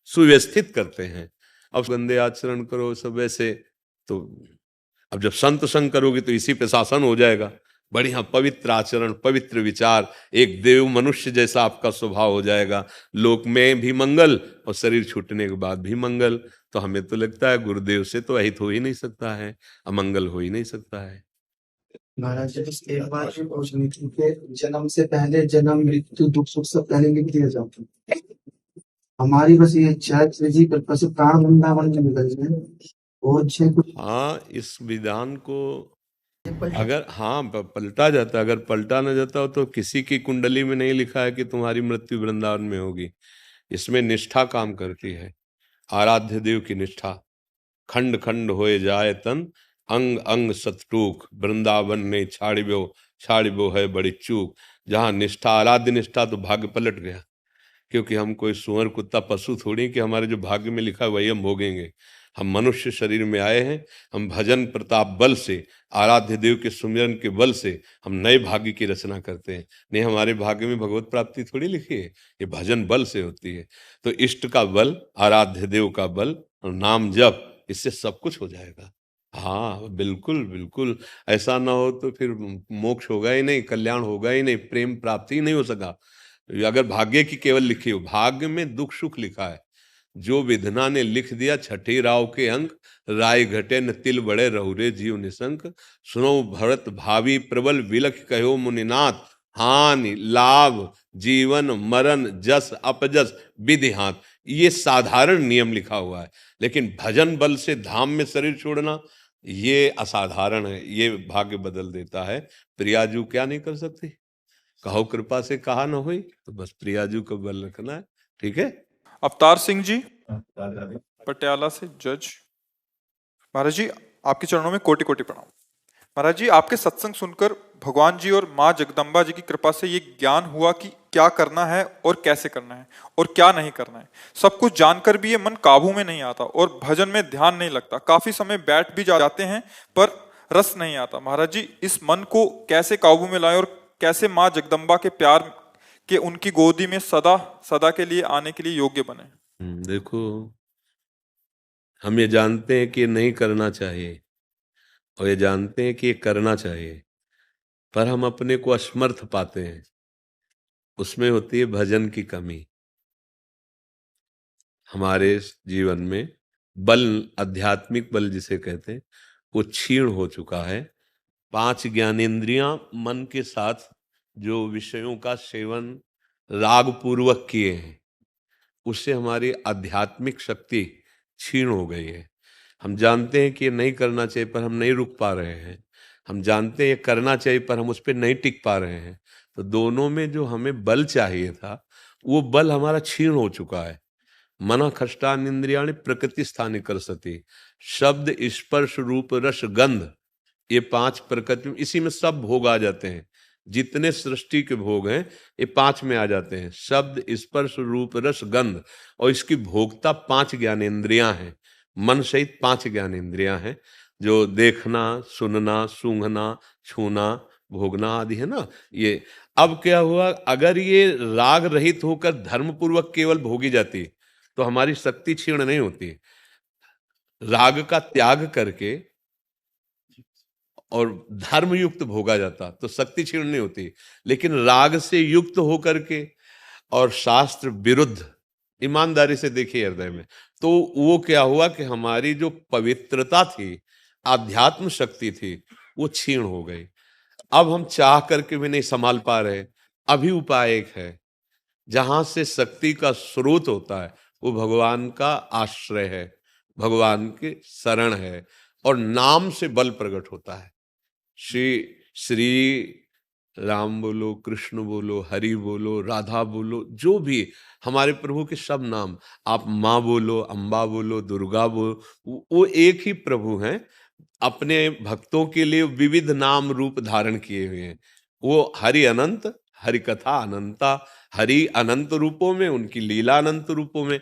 सुव्यवस्थित करते हैं। अब गंदे आचरण करो सब ऐसे, तो अब जब संत संग करोगे तो इसी पे शासन हो जाएगा। बढ़िया पवित्र आचरण, पवित्र विचार, एक देव मनुष्य जैसा आपका स्वभाव हो जाएगा, लोक में भी मंगल और शरीर छूटने के बाद भी मंगल। तो हमें तो लगता है गुरुदेव से तो अहित हो ही नहीं सकता है, अमंगल हो ही नहीं सकता है। महाराज जी, बस एक बात भी पूछनी थी कि जन्म से पहले जन्म मृत्यु दुख सुख सब पहले लिख दिया जाता है। हमारी बस ये इच्छा है कि जी पर बस प्राण वृंदावन में निकल जाए और छह कुछ हाँ, इस विधान को अगर पलटा जाता, अगर पलटा न जाता हो तो किसी की कुंडली में नहीं लिखा है कि तुम्हारी मृत्यु वृंदावन में होगी। इसमें निष्ठा काम करती है, आराध्य देव की निष्ठा। खंड खंड होए जाए तन, अंग अंग सतटूक, वृंदावन ने छाड़िबो है बड़ी चूक। जहाँ निष्ठा, आराध्य निष्ठा, तो भाग्य पलट गया। क्योंकि हम कोई सुअर कुत्ता पशु थोड़ी कि हमारे जो भाग्य में लिखा है वही हम भोगेंगे। हम मनुष्य शरीर में आए हैं, हम भजन प्रताप बल से, आराध्य देव के सुमिरन के बल से हम नए भाग्य की रचना करते हैं। नहीं, हमारे भाग्य में भगवत प्राप्ति थोड़ी लिखी है, ये भजन बल से होती है। तो इष्ट का बल, आराध्य देव का बल और नाम जप, इससे सब कुछ हो जाएगा। हाँ, बिल्कुल बिल्कुल। ऐसा ना हो तो फिर मोक्ष होगा ही नहीं, कल्याण होगा ही नहीं, प्रेम प्राप्ति ही नहीं हो सका। अगर भाग्य की केवल लिखी हो, भाग्य में दुख सुख लिखा है, जो विधना ने लिख दिया छठी राव के अंक, राय घटे न तिल बड़े रहुरे जीव निशंक। सुनो भरत भावी प्रबल विलख कहो मुनिनाथ, हानि लाभ जीवन मरण जस अपजस विधि हाथ। ये साधारण नियम लिखा हुआ है, लेकिन भजन बल से धाम में शरीर छोड़ना ये असाधारण है, ये भाग्य बदल देता है। प्रियाजू क्या नहीं कर सकती, कहो कृपा से कहा न हुई, तो बस प्रियाजू को बल रखना है। ठीक है। अवतार सिंह जी पटियाला से जज। महाराज जी, आपके चरणों में कोटि कोटि प्रणाम। महाराज जी, आपके सत्संग सुनकर भगवान जी और माँ जगदम्बा जी की कृपा से ये ज्ञान हुआ कि क्या करना है और कैसे करना है और क्या नहीं करना है। सब कुछ जानकर भी ये मन काबू में नहीं आता और भजन में ध्यान नहीं लगता। काफी समय बैठ भी जाते हैं पर रस नहीं आता। महाराज जी, इस मन को कैसे काबू में लाएं और कैसे माँ जगदम्बा के प्यार के उनकी गोदी में सदा सदा के लिए आने के लिए योग्य बने। देखो, हम ये जानते हैं कि ये नहीं करना चाहिए और ये जानते हैं कि ये करना चाहिए, पर हम अपने को असमर्थ पाते हैं। उसमें होती है भजन की कमी। हमारे जीवन में बल, आध्यात्मिक बल जिसे कहते हैं, वो क्षीण हो चुका है। 5 ज्ञानेंद्रियां मन के साथ जो विषयों का सेवन राग पूर्वक किए हैं, उससे हमारी आध्यात्मिक शक्ति क्षीण हो गई है। हम जानते हैं कि ये नहीं करना चाहिए पर हम नहीं रुक पा रहे हैं। हम जानते हैं ये करना चाहिए पर हम उस पर नहीं टिक पा रहे हैं। तो दोनों में जो हमें बल चाहिए था, वो बल हमारा क्षीण हो चुका है। मन खष्टान इंद्रियाणि प्रकृति स्थानी कर सती, शब्द स्पर्श रूप रस गंध, ये 5 प्रकृति में, इसी में सब भोग आ जाते हैं। जितने सृष्टि के भोग हैं ये 5 में आ जाते हैं, शब्द स्पर्श रूप रस गंध। और इसकी भोगता 5 ज्ञानेंद्रियां हैं, मन सहित 5 ज्ञानेंद्रियां हैं, जो देखना, सुनना, सूंघना, छूना, भोगना आदि है ना ये। अब क्या हुआ, अगर ये राग रहित होकर धर्म पूर्वक केवल भोगी जाती तो हमारी शक्ति क्षीण नहीं होती। राग का त्याग करके और धर्म युक्त भोगा जाता तो शक्ति क्षीण नहीं होती। लेकिन राग से युक्त होकर के और शास्त्र विरुद्ध, ईमानदारी से देखिए हृदय में, तो वो क्या हुआ कि हमारी जो पवित्रता थी, आध्यात्म शक्ति थी, वो क्षीण हो गई। अब हम चाह करके भी नहीं संभाल पा रहे। अभी उपाय एक है, जहां से शक्ति का स्रोत होता है वो भगवान का आश्रय है, भगवान के शरण है, और नाम से बल प्रकट होता है। श्री राम बोलो, कृष्ण बोलो, हरि बोलो, राधा बोलो, जो भी हमारे प्रभु के सब नाम, आप माँ बोलो, अम्बा बोलो, दुर्गा बोलो, वो एक ही प्रभु हैं। अपने भक्तों के लिए विविध नाम रूप धारण किए हुए हैं। वो हरि अनंत, हरि कथा अनंता, हरि अनंत रूपों में, उनकी लीला अनंत रूपों में।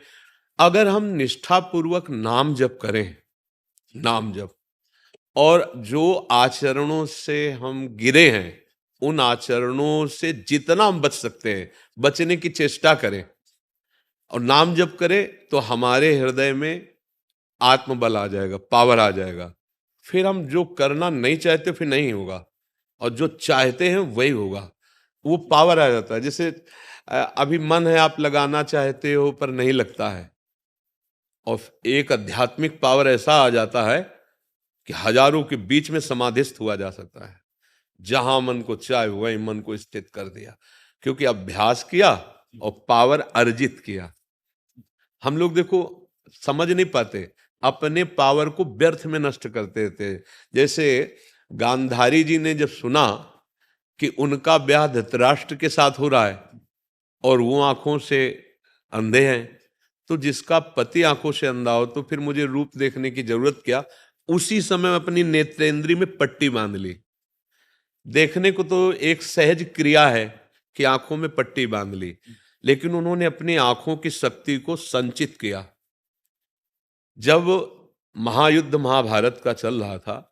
अगर हम निष्ठापूर्वक नाम जप करें, नाम जप, और जो आचरणों से हम गिरे हैं, उन आचरणों से जितना हम बच सकते हैं बचने की चेष्टा करें, और नाम जप करें, तो हमारे हृदय में आत्मबल आ जाएगा, पावर आ जाएगा। फिर हम जो करना नहीं चाहते फिर नहीं होगा, और जो चाहते हैं वही होगा। वो पावर आ जाता है। जैसे अभी मन है, आप लगाना चाहते हो पर नहीं लगता है, और एक आध्यात्मिक पावर ऐसा आ जाता है कि हजारों के बीच में समाधिस्थ हुआ जा सकता है। जहां मन को चाहे वही मन को स्थित कर दिया, क्योंकि अभ्यास किया और पावर अर्जित किया। हम लोग देखो समझ नहीं पाते, अपने पावर को व्यर्थ में नष्ट करते थे। जैसे गांधारी जी ने जब सुना कि उनका ब्याह धृतराष्ट्र के साथ हो रहा है और वो आंखों से अंधे हैं, तो जिसका पति आंखों से अंधा हो तो फिर मुझे रूप देखने की जरूरत क्या। उसी समय अपनी नेत्रेंद्री में पट्टी बांध ली। देखने को तो एक सहज क्रिया है कि आंखों में पट्टी बांध ली, लेकिन उन्होंने अपनी आंखों की शक्ति को संचित किया। जब महायुद्ध महाभारत का चल रहा था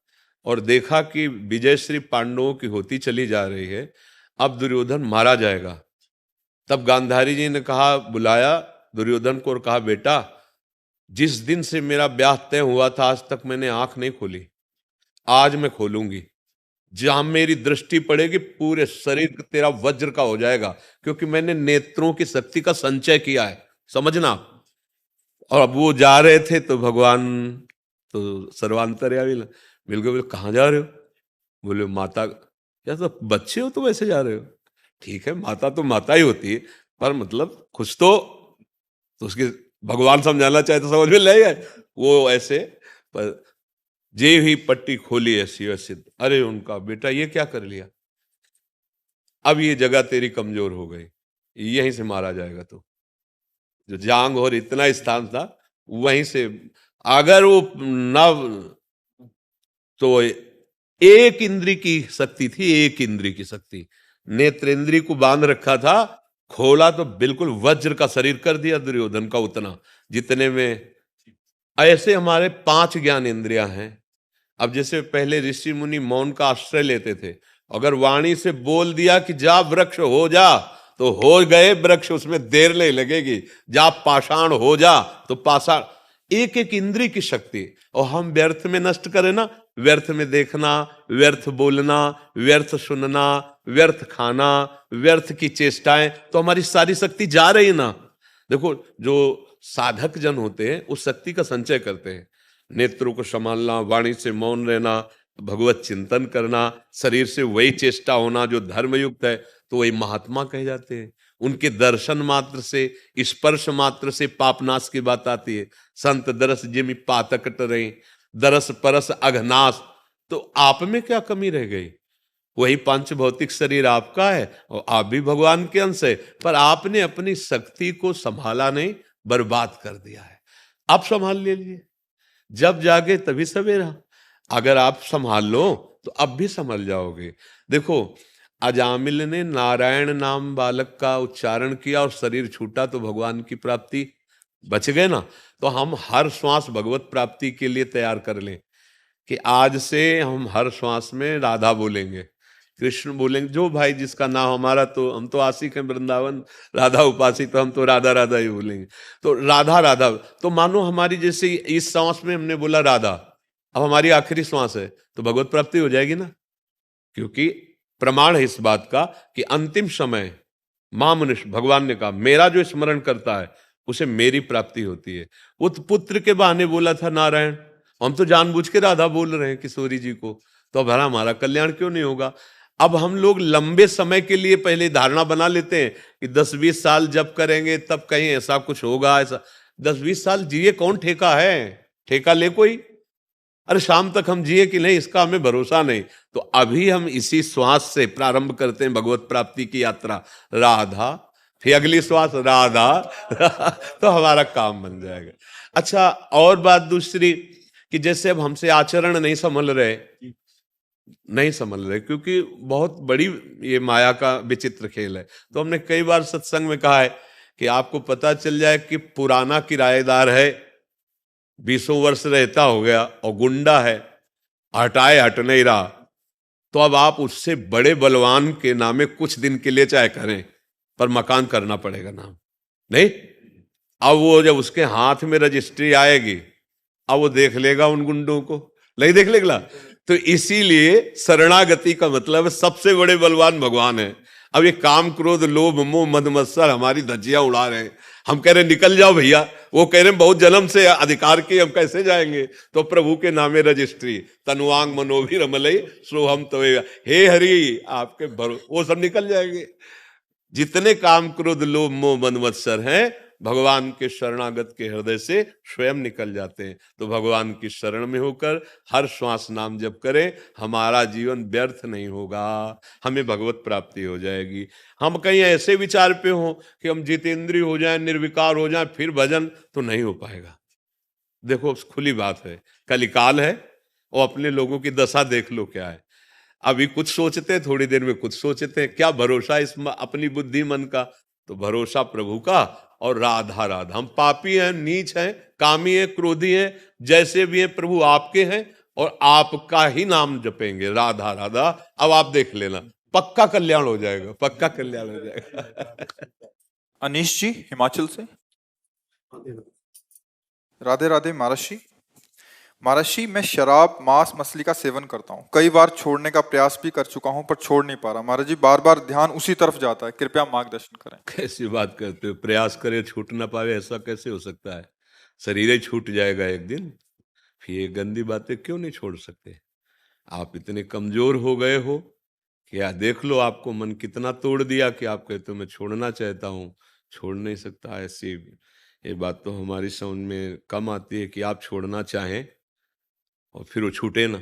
और देखा कि विजय श्री पांडवों की होती चली जा रही है, अब दुर्योधन मारा जाएगा, तब गांधारी जी ने कहा, बुलाया दुर्योधन को और कहा, बेटा जिस दिन से मेरा ब्याह तय हुआ था आज तक मैंने आंख नहीं खोली, आज मैं खोलूंगी। जहां मेरी दृष्टि पड़ेगी पूरे शरीर तेरा वज्र का हो जाएगा, क्योंकि मैंने नेत्रों की शक्ति का संचय किया है, समझना। और अब वो जा रहे थे तो भगवान तो सर्वांतर्यामी मिल गए। बोले कहाँ जा रहे हो? बोले माता। या तो बच्चे हो तो वैसे जा रहे हो? ठीक है, माता तो माता ही होती है, पर मतलब कुछ तो उसके भगवान समझाना चाहे तो समझ में ले गए। वो ऐसे पर जे ही पट्टी खोली ऐसी वैसे, अरे उनका बेटा ये क्या कर लिया, अब ये जगह तेरी कमजोर हो गई, यहीं से मारा जाएगा। तो जो जांग और इतना स्थान था वहीं से, अगर वो न तो एक इंद्री की शक्ति थी, एक इंद्री की शक्ति, नेत्रेंद्री को बांध रखा था, खोला तो बिल्कुल वज्र का शरीर कर दिया दुर्योधन का, उतना जितने में। ऐसे हमारे 5 ज्ञान इंद्रियां हैं। अब जैसे पहले ऋषि मुनि मौन का आश्रय लेते थे, अगर वाणी से बोल दिया कि जा वृक्ष हो जा तो हो गए वृक्ष, उसमें देर नहीं लगेगी। जा पाषाण हो जा तो पाषाण। एक एक इंद्री की शक्ति, और हम व्यर्थ में नष्ट करें ना, व्यर्थ में देखना, व्यर्थ बोलना, व्यर्थ सुनना, व्यर्थ खाना, व्यर्थ की चेष्टाएं, तो हमारी सारी शक्ति जा रही ना। देखो जो साधक जन होते हैं उस शक्ति का संचय करते हैं। नेत्रों को संभालना, वाणी से मौन रहना, भगवत चिंतन करना, शरीर से वही चेष्टा होना जो धर्मयुक्त है, तो वही महात्मा कहे जाते हैं। उनके दर्शन मात्र से, स्पर्श मात्र से पापनाश की बात आती है। संत दरस जिमि पातक टरें, दरस परस अघनाश। तो आप में क्या कमी रह गई? वही पांच भौतिक शरीर आपका है और आप भी भगवान के अंश है, पर आपने अपनी शक्ति को संभाला नहीं, बर्बाद कर दिया है। आप संभाल लीजिए, जब जागे तभी सवेरा। अगर आप संभाल लो तो अब भी संभल जाओगे। देखो अजामिल ने नारायण नाम बालक का उच्चारण किया और शरीर छूटा तो भगवान की प्राप्ति, बच गए ना। तो हम हर श्वास भगवत प्राप्ति के लिए तैयार कर लें कि आज से हम हर श्वास में राधा बोलेंगे, कृष्ण बोलेंगे। जो भाई जिसका नाम, हमारा तो हम तो आशिक हैं वृंदावन, राधा उपासी, तो हम तो राधा राधा ही बोलेंगे। तो राधा राधा, तो मानो हमारी जैसे इस सांस में हमने बोला राधा, अब हमारी आखिरी श्वास है तो भगवत प्राप्ति हो जाएगी ना। क्योंकि प्रमाण है इस बात का कि अंतिम समय मां मनुष्य, भगवान ने कहा मेरा जो स्मरण करता है उसे मेरी प्राप्ति होती है। वो तो पुत्र के बहाने बोला था नारायण, हम तो जानबूझ के राधा बोल रहे हैं किशोरी जी को, तो अब हमारा कल्याण क्यों नहीं होगा। अब हम लोग लंबे समय के लिए पहले धारणा बना लेते हैं कि 10-20 साल जब करेंगे तब कहीं ऐसा कुछ होगा। ऐसा 10-20 साल जिए कौन, ठेका है? ठेका ले कोई? अरे शाम तक हम जिए कि नहीं इसका हमें भरोसा नहीं। तो अभी हम इसी श्वास से प्रारंभ करते हैं भगवत प्राप्ति की यात्रा, राधा, फिर अगली श्वास राधा तो हमारा काम बन जाएगा। अच्छा, और बात दूसरी कि जैसे अब हमसे आचरण नहीं संभल रहे, क्योंकि बहुत बड़ी ये माया का विचित्र खेल है। तो हमने कई बार सत्संग में कहा है कि आपको पता चल जाए कि पुराना किराएदार है, 20 वर्ष रहता हो गया और गुंडा है, हट नहीं रहा, तो अब आप उससे बड़े बलवान के नामे कुछ दिन के लिए चाहे करें, पर मकान करना पड़ेगा नाम नहीं। अब वो जब उसके हाथ में रजिस्ट्री आएगी, अब वो देख लेगा उन गुंडों को, नहीं देख लेगा। तो इसीलिए शरणागति का मतलब सबसे बड़े बलवान भगवान है। अब ये काम क्रोध लोभ मोह मद मत्सर हमारी धज्जियां उड़ा रहे हैं, हम कह रहे निकल जाओ भैया, वो कह रहे बहुत जन्म से अधिकार के, हम कैसे जाएंगे? तो प्रभु के नामे रजिस्ट्री, तनुवांग मनोभी रमलई सोहम तवेगा, हे हरि आपके वो सब निकल जाएंगे। जितने काम क्रोध लोभ मोह मद मत्सर हैं, भगवान के शरणागत के हृदय से स्वयं निकल जाते हैं। तो भगवान की शरण में होकर हर श्वास नाम जप करें, हमारा जीवन व्यर्थ नहीं होगा, हमें भगवत प्राप्ति हो जाएगी। हम कहीं ऐसे विचार पे हो कि हम जितेंद्रिय हो जाएं, निर्विकार हो जाएं, फिर भजन, तो नहीं हो पाएगा। देखो खुली बात है, कलिकाल है, और अपने लोगों की दशा देख लो क्या है। अभी कुछ सोचते हैं, थोड़ी देर में कुछ सोचते हैं, क्या भरोसा इस अपनी बुद्धि मन का? तो भरोसा प्रभु का और राधा राधा। हम पापी हैं, नीच हैं, कामी हैं, क्रोधी हैं, जैसे भी हैं प्रभु आपके हैं, और आपका ही नाम जपेंगे, राधा राधा। अब आप देख लेना, पक्का कल्याण हो जाएगा, पक्का कल्याण हो जाएगा। अनीश जी हिमाचल से। राधे राधे महाराज जी, मैं शराब मांस मछली का सेवन करता हूँ, कई बार छोड़ने का प्रयास भी कर चुका हूँ, पर छोड़ नहीं पा रहा महाराज जी, बार बार ध्यान उसी तरफ जाता है, कृपया मार्गदर्शन करें। कैसी बात करते हो? प्रयास करे छूट ना पावे, ऐसा कैसे हो सकता है? शरीर ही छूट जाएगा एक दिन, फिर ये गंदी बातें क्यों नहीं छोड़ सकते? आप इतने कमजोर हो गए हो कि देख लो आपको मन कितना तोड़ दिया कि आप कहते हो मैं छोड़ना चाहता हूँ, छोड़ नहीं सकता। ऐसी ये बात तो हमारी समझ में कम आती है कि आप छोड़ना चाहें और फिर वो छूटे ना,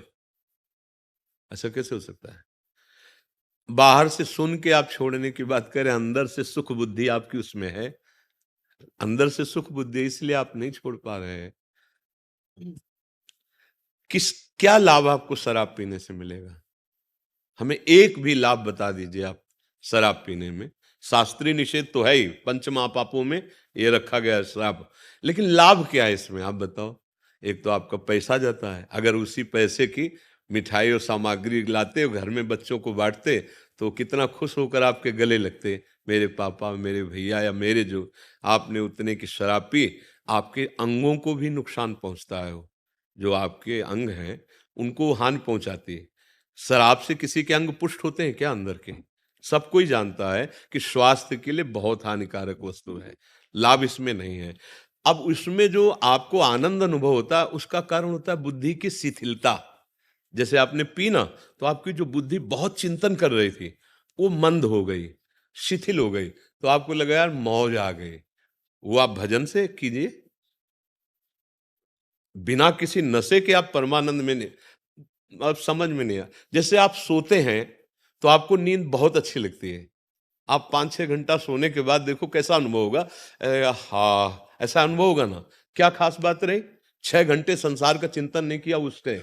ऐसा कैसे हो सकता है? बाहर से सुन के आप छोड़ने की बात करें, अंदर से सुख बुद्धि आपकी उसमें है, अंदर से सुख बुद्धि, इसलिए आप नहीं छोड़ पा रहे हैं। क्या लाभ आपको शराब पीने से मिलेगा? हमें एक भी लाभ बता दीजिए आप शराब पीने में। शास्त्रीय निषेध तो है ही, पंच महापापों में ये रखा गया है शराब, लेकिन लाभ क्या है इसमें आप बताओ? एक तो आपका पैसा जाता है, अगर उसी पैसे की मिठाई और सामग्री लाते हो, घर में बच्चों को बांटते, तो कितना खुश होकर आपके गले लगते, मेरे पापा, मेरे भैया, या मेरे जो। आपने उतने की शराब पी, आपके अंगों को भी नुकसान पहुंचता है, वो जो आपके अंग हैं उनको हानि पहुंचाती है। शराब से किसी के अंग पुष्ट होते हैं क्या अंदर के? सब कोई जानता है कि स्वास्थ्य के लिए बहुत हानिकारक वस्तु है, लाभ इसमें नहीं है। अब उसमें जो आपको आनंद अनुभव होता है, उसका कारण होता है बुद्धि की शिथिलता। जैसे आपने पी ना, तो आपकी जो बुद्धि बहुत चिंतन कर रही थी, वो मंद हो गई, शिथिल हो गई, तो आपको लगा यार मौज आ गई। वो आप भजन से कीजिए, बिना किसी नशे के आप परमानंद में नहीं, अब समझ में नहीं आया। जैसे आप सोते हैं तो आपको नींद बहुत अच्छी लगती है, आप 5-6 घंटा सोने के बाद देखो कैसा अनुभव होगा, हाँ ऐसा अनुभव होगा ना। क्या खास बात रही? 6 घंटे संसार का चिंतन नहीं किया, उसके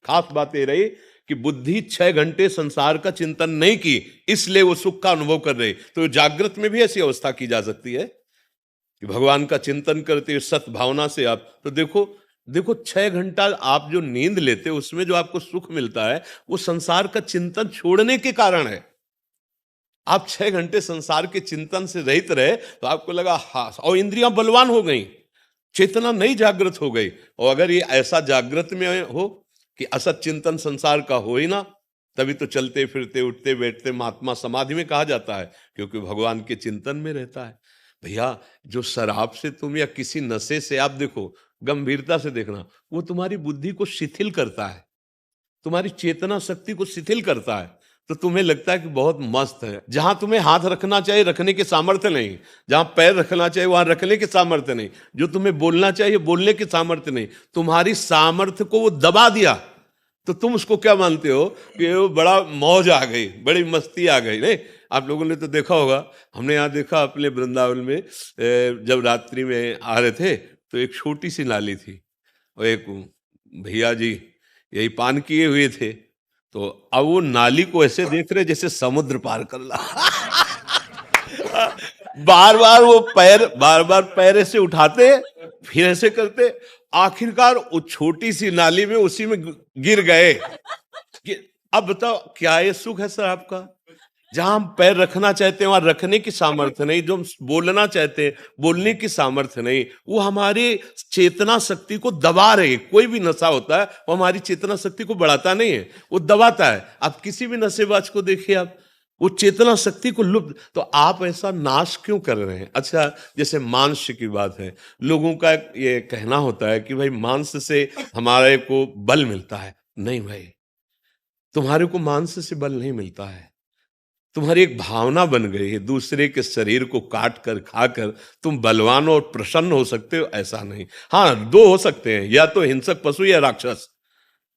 खास बात ये रही कि बुद्धि 6 घंटे संसार का चिंतन नहीं की, इसलिए वो सुख का अनुभव कर रही। तो जागृत में भी ऐसी अवस्था की जा सकती है कि भगवान का चिंतन करते हुए सत्भावना से आप, तो देखो 6 घंटा आप जो नींद लेते हो, उसमें जो आपको सुख मिलता है, वो संसार का चिंतन छोड़ने के कारण है। आप 6 घंटे संसार के चिंतन से रहित रहे, तो आपको लगा हाँ, और इंद्रियां बलवान हो गई, चेतना नई जागृत हो गई। और अगर ये ऐसा जागृत में हो कि असत चिंतन संसार का हो ही ना, तभी तो चलते फिरते उठते बैठते महात्मा समाधि में कहा जाता है, क्योंकि भगवान के चिंतन में रहता है। भैया जो शराब से तुम या किसी नशे से, आप देखो गंभीरता से देखना, वो तुम्हारी बुद्धि को शिथिल करता है, तुम्हारी चेतना शक्ति को शिथिल करता है, तो तुम्हें लगता है कि बहुत मस्त है। जहां तुम्हें हाथ रखना चाहिए रखने के सामर्थ्य नहीं, जहां पैर रखना चाहिए वहां रखने के सामर्थ्य नहीं, जो तुम्हें बोलना चाहिए बोलने के सामर्थ्य नहीं, तुम्हारी सामर्थ्य को वो दबा दिया, तो तुम उसको क्या मानते हो कि वो बड़ा मौज आ गई, बड़ी मस्ती आ गई। नहीं, आप लोगों ने तो देखा होगा, हमने यहाँ देखा अपने वृंदावन में, जब रात्रि में आ रहे थे तो एक छोटी सी नाली थी और एक भैया जी यही पान किए हुए थे, तो अब वो नाली को ऐसे देख रहे जैसे समुद्र पार कर ला। बार बार पैर ऐसे उठाते फिर ऐसे करते, आखिरकार वो छोटी सी नाली में उसी में गिर गए। कि अब बताओ क्या ये सुख है सर आपका? जहां हम पैर रखना चाहते हैं वहां रखने की सामर्थ्य नहीं, जो हम बोलना चाहते हैं बोलने की सामर्थ्य नहीं, वो हमारी चेतना शक्ति को दबा रहे। कोई भी नशा होता है वो हमारी चेतना शक्ति को बढ़ाता नहीं है, वो दबाता है। आप किसी भी नशेबाज को देखिए, आप वो चेतना शक्ति को लुप्त, तो आप ऐसा नाश क्यों कर रहे हैं? अच्छा, जैसे मांस की बात है, लोगों का ये कहना होता है कि भाई मांस से हमारे को बल मिलता है। नहीं भाई, तुम्हारे को मांस से बल नहीं मिलता है, तुम्हारी एक भावना बन गई है। दूसरे के शरीर को काट कर खाकर तुम बलवान और प्रसन्न हो सकते हो, ऐसा नहीं। हाँ, दो हो सकते हैं, या तो हिंसक पशु या राक्षस।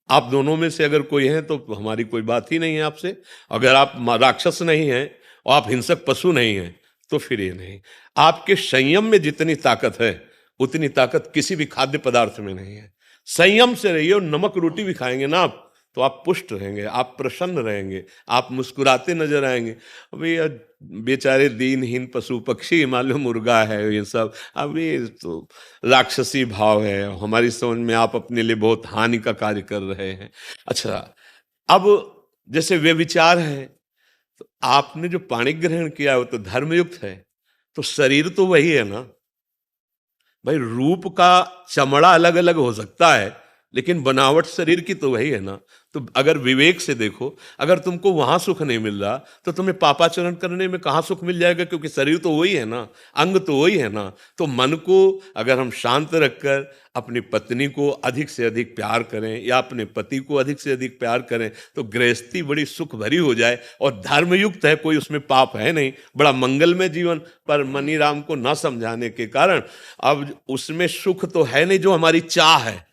आप दोनों में से अगर कोई है तो हमारी कोई बात ही नहीं है आपसे। अगर आप राक्षस नहीं हैं और आप हिंसक पशु नहीं हैं तो फिर ये नहीं। आपके संयम में जितनी ताकत है उतनी ताकत किसी भी खाद्य पदार्थ में नहीं है। संयम से रहिए, और नमक रोटी भी खाएंगे ना आप तो आप पुष्ट रहेंगे, आप प्रसन्न रहेंगे, आप मुस्कुराते नजर आएंगे। अभी बेचारे दीनहीन पशु पक्षी, मालूम मुर्गा है ये सब, अब ये तो राक्षसी भाव है हमारी समझ में। आप अपने लिए बहुत हानि का कार्य कर रहे हैं। अच्छा, अब जैसे वे विचार है, तो आपने जो पाणी ग्रहण किया वो तो धर्मयुक्त है, तो शरीर तो वही है ना भाई। रूप का चमड़ा अलग अलग हो सकता है लेकिन बनावट शरीर की तो वही है ना। तो अगर विवेक से देखो, अगर तुमको वहां सुख नहीं मिल रहा तो तुम्हें पापाचरण करने में कहाँ सुख मिल जाएगा? क्योंकि शरीर तो वही है ना, अंग तो वही है ना। तो मन को अगर हम शांत रखकर अपनी पत्नी को अधिक से अधिक प्यार करें या अपने पति को अधिक से अधिक प्यार करें तो गृहस्थी बड़ी सुख भरी हो जाए, और धर्मयुक्त है, कोई उसमें पाप है नहीं, बड़ा मंगलमय जीवन। पर मनी राम को न समझाने के कारण अब उसमें सुख तो है नहीं, जो हमारी चाह है,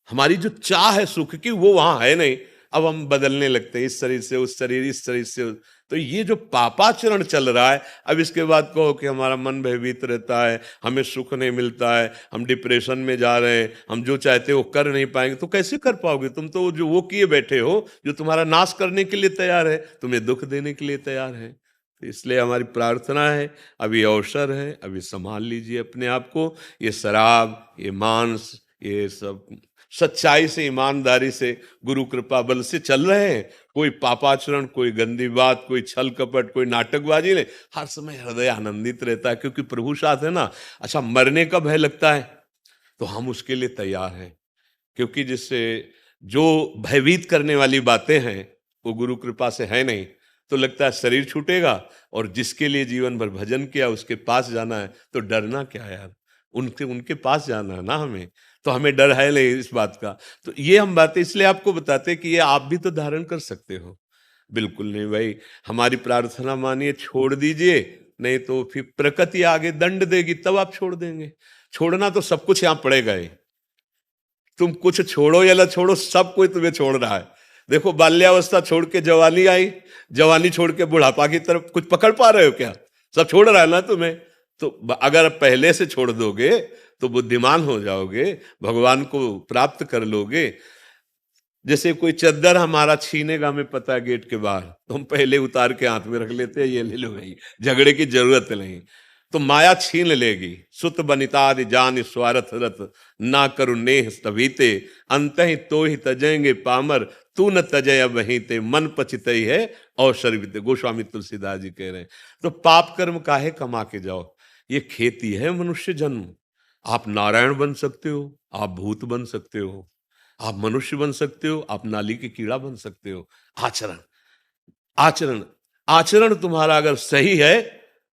हमारी जो चाह है सुख की, वो वहां है नहीं। अब हम बदलने लगते हैं, इस शरीर से उस शरीर, इस शरीर से उस। तो ये जो पापाचरण चल रहा है, अब इसके बाद कहो कि हमारा मन भयभीत रहता है, हमें सुख नहीं मिलता है, हम डिप्रेशन में जा रहे हैं, हम जो चाहते हो कर नहीं पाएंगे। तो कैसे कर पाओगे? तुम तो जो वो किए बैठे हो जो तुम्हारा नाश करने के लिए तैयार है, तुम्हें दुख देने के लिए तैयार है। तो इसलिए हमारी प्रार्थना है, अभी अवसर है, अभी संभाल लीजिए अपने आप को। ये शराब, ये मांस, ये सब सच्चाई से, ईमानदारी से, गुरु कृपा बल से चल रहे हैं। कोई पापाचरण, कोई गंदी बात, कोई छल कपट, कोई नाटकबाजी नहीं। हर समय हृदय आनंदित रहता है क्योंकि प्रभु साथ है ना। अच्छा, मरने का भय लगता है तो हम उसके लिए तैयार हैं, क्योंकि जिससे जो भयभीत करने वाली बातें हैं वो गुरु कृपा से है नहीं। तो लगता है शरीर छूटेगा, और जिसके लिए जीवन भर भजन किया उसके पास जाना है, तो डरना क्या यार? उनके पास जाना है ना हमें, तो हमें डर है नहीं इस बात का। तो ये हम बातें इसलिए आपको बताते कि ये आप भी तो धारण कर सकते हो। बिल्कुल नहीं भाई, हमारी प्रार्थना मानिए, छोड़ दीजिए, नहीं तो फिर प्रकृति आगे दंड देगी, तब आप छोड़ देंगे। छोड़ना तो सब कुछ यहाँ पड़ेगा ही, तुम कुछ छोड़ो या ना छोड़ो, सब कोई तुम्हें छोड़ रहा है। देखो, बाल्यावस्था छोड़ के जवानी आई, जवानी छोड़ के बुढ़ापा की तरफ, कुछ पकड़ पा रहे हो क्या? सब छोड़ रहा है ना तुम्हें। तो अगर पहले से छोड़ दोगे तो बुद्धिमान हो जाओगे, भगवान को प्राप्त कर लोगे। जैसे कोई चद्दर हमारा छीनेगा, हमें पता है गेट के बाहर, तो हम पहले उतार के हाथ में रख लेते हैं, ये ले लो भाई, झगड़े की जरूरत नहीं। तो माया छीन लेगी। सुत बनितादि जान स्वार्थ रत, ना करु नेह तभीते, अंत ही तो ही तजेंगे पामर, तू न तजय वहीं ते, मन पचितई है अवसर बीते। गोस्वामी तुलसीदास जी कह रहे हैं। तो पाप कर्म काहे कमा के जाओ, ये खेती है मनुष्य जन्म। आप नारायण बन सकते हो, आप भूत बन सकते हो, आप मनुष्य बन सकते हो, आप नाली के कीड़ा बन सकते हो। आचरण, आचरण, आचरण तुम्हारा अगर सही है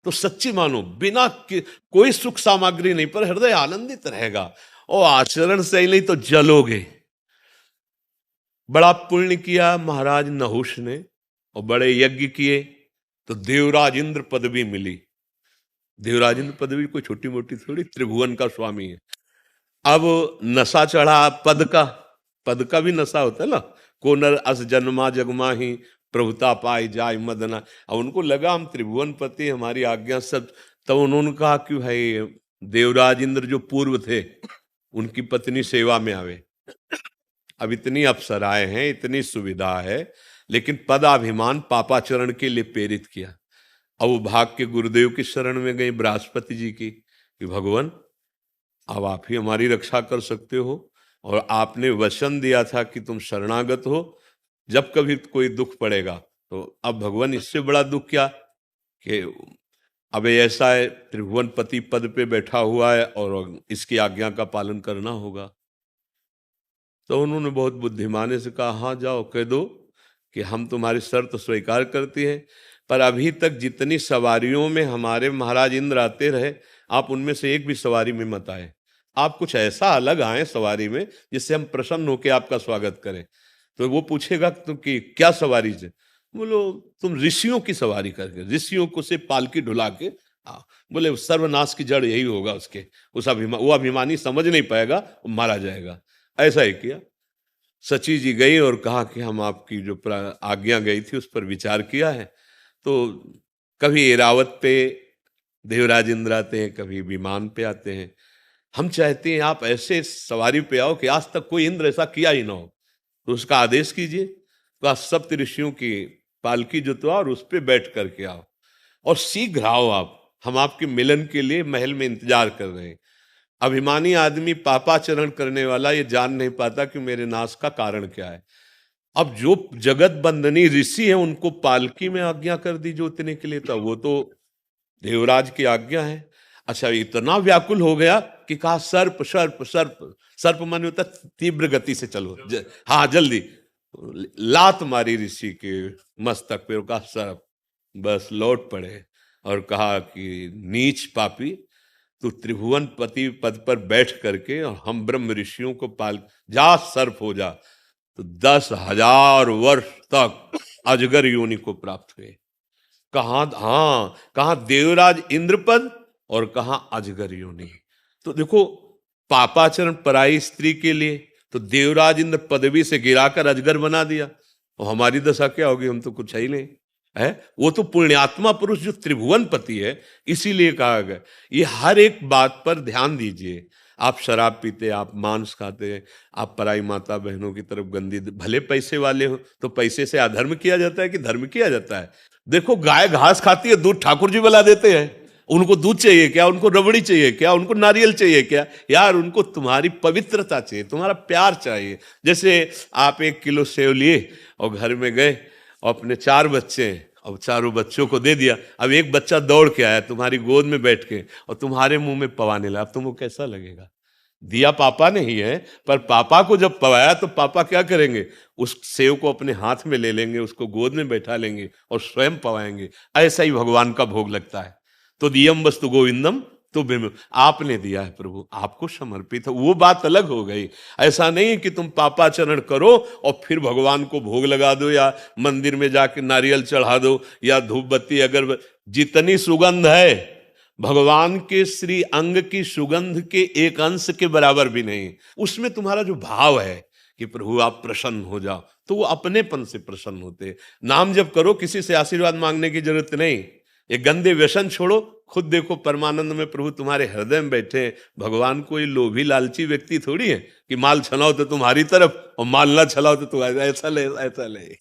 तो सच्ची मानो, बिना कोई सुख सामग्री नहीं, पर हृदय आनंदित रहेगा। और आचरण सही नहीं तो जलोगे। बड़ा पुण्य किया महाराज नहुष ने, और बड़े यज्ञ किए तो देवराज इंद्र पदवी मिली। देवराज इंद्र पदवी कोई छोटी मोटी थोड़ी, त्रिभुवन का स्वामी है। अब नशा चढ़ा पद का भी नशा होता है ना। को नर अस जन्मा जगमा ही प्रभुता पाई जाय मदना। अब उनको लगा हम त्रिभुवन पति, हमारी आज्ञा सब। तब उन्होंने कहा कि भाई देवराज इंद्र जो पूर्व थे उनकी पत्नी सेवा में आवे। अब इतनी अप्सराएं हैं, इतनी सुविधा है, लेकिन पदाभिमान पापाचरण के लिए प्रेरित किया। अब वो भाग के गुरुदेव की शरण में गए, बृहस्पति जी की, कि भगवान अब आप ही हमारी रक्षा कर सकते हो, और आपने वचन दिया था कि तुम शरणागत हो, जब कभी कोई दुख पड़ेगा। तो अब भगवान इससे बड़ा दुख क्या कि अब ऐसा है, त्रिभुवन पति पद पे बैठा हुआ है और इसकी आज्ञा का पालन करना होगा। तो उन्होंने बहुत बुद्धिमाने से कहा, हाँ जाओ कह दो कि हम तुम्हारी शर्त स्वीकार करती हैं, पर अभी तक जितनी सवारियों में हमारे महाराज इंद्र आते रहे, आप उनमें से एक भी सवारी में मत आए। आप कुछ ऐसा अलग आए सवारी में जिससे हम प्रसन्न होकर आपका स्वागत करें। तो वो पूछेगा तुम कि क्या सवारी से? बोलो तुम ऋषियों की सवारी करके, ऋषियों को से पालकी ढुला के आओ। बोले सर्वनाश की जड़ यही होगा उसके, वो अभिमानी समझ नहीं पाएगा, वो मारा जाएगा। ऐसा ही किया। सची जी गई और कहा कि हम आपकी जो आज्ञा गई थी उस पर विचार किया है। तो कभी एरावत पे देवराज इंद्र आते हैं, कभी विमान पे आते हैं। हम चाहते हैं आप ऐसे सवारी पे आओ कि आज तक कोई इंद्र ऐसा किया ही ना हो, तो उसका आदेश कीजिए। तो आप सप्त ऋषियों की पालकी जुतवा और उस पर बैठ करके आओ और शीघ्र आओ आप, हम आपके मिलन के लिए महल में इंतजार कर रहे हैं। अभिमानी आदमी पापाचरण करने वाला ये जान नहीं पाता कि मेरे नाश का कारण क्या है। अब जो जगत बंदनी ऋषि है उनको पालकी में आज्ञा कर दी जोतने के लिए, तो वो तो देवराज की आज्ञा है। अच्छा, इतना व्याकुल हो गया कि कहा सर्प सर्प सर्प। सर्प माने होता तीव्र गति से चलो, हाँ जल्दी। लात मारी ऋषि के मस्तक पे, कहा सर्प। बस लौट पड़े और कहा कि नीच पापी, तो त्रिभुवन पति पद पर बैठ करके और हम ब्रह्म ऋषियों को पाल, जा सर्प हो जा। तो 10,000 वर्ष तक अजगर योनि को प्राप्त हुए। कहा देवराज इंद्रपद और कहा अजगर योनि। तो देखो पापाचरण पराई स्त्री के लिए तो देवराज इंद्र पदवी से गिराकर अजगर बना दिया, और हमारी दशा क्या होगी? हम तो कुछ ही नहीं है। वो तो पुण्यात्मा पुरुष जो त्रिभुवन पति है, इसीलिए कहा गया। ये हर एक बात पर ध्यान दीजिए। आप शराब पीते, आप मांस खाते, आप पराई माता बहनों की तरफ गंदी, भले पैसे वाले हो तो पैसे से अधर्म किया जाता है कि धर्म किया जाता है? देखो गाय घास खाती है, दूध ठाकुर जी वाला देते हैं। उनको दूध चाहिए क्या? उनको रबड़ी चाहिए क्या? उनको नारियल चाहिए क्या? यार उनको तुम्हारी पवित्रता चाहिए, तुम्हारा प्यार चाहिए। जैसे आप 1 किलो सेव लिए और घर में गए और अपने 4 बच्चे हैं, अब चारों बच्चों को दे दिया। अब एक बच्चा दौड़ के आया तुम्हारी गोद में बैठ के और तुम्हारे मुंह में पवाने लगा, अब तुमको कैसा लगेगा? दिया पापा ने ही है, पर पापा को जब पवाया तो पापा क्या करेंगे? उस सेव को अपने हाथ में ले लेंगे, उसको गोद में बैठा लेंगे और स्वयं पवाएंगे। ऐसा ही भगवान का भोग लगता है। तो दियम वस्तु गोविंदम, तो आपने दिया है प्रभु, आपको समर्पित है, वो बात अलग हो गई। ऐसा नहीं कि तुम पापाचरण करो और फिर भगवान को भोग लगा दो या मंदिर में जाके नारियल चढ़ा दो या धूप बत्ती अगरबत्ती। जितनी सुगंध है भगवान के श्री अंग की सुगंध के एक अंश के बराबर भी नहीं। उसमें तुम्हारा जो भाव है कि प्रभु आप प्रसन्न हो जाओ, तो वो अपनेपन से प्रसन्न होते। नाम जब करो, किसी से आशीर्वाद मांगने की जरूरत नहीं। ये गंदे व्यसन छोड़ो, खुद देखो परमानंद में प्रभु तुम्हारे हृदय में बैठे हैं। भगवान कोई लोभी लालची व्यक्ति थोड़ी है कि माल छलाओ तो तुम्हारी तरफ और माल ना छलाओ तो तुम ऐसा ले ऐसा ले।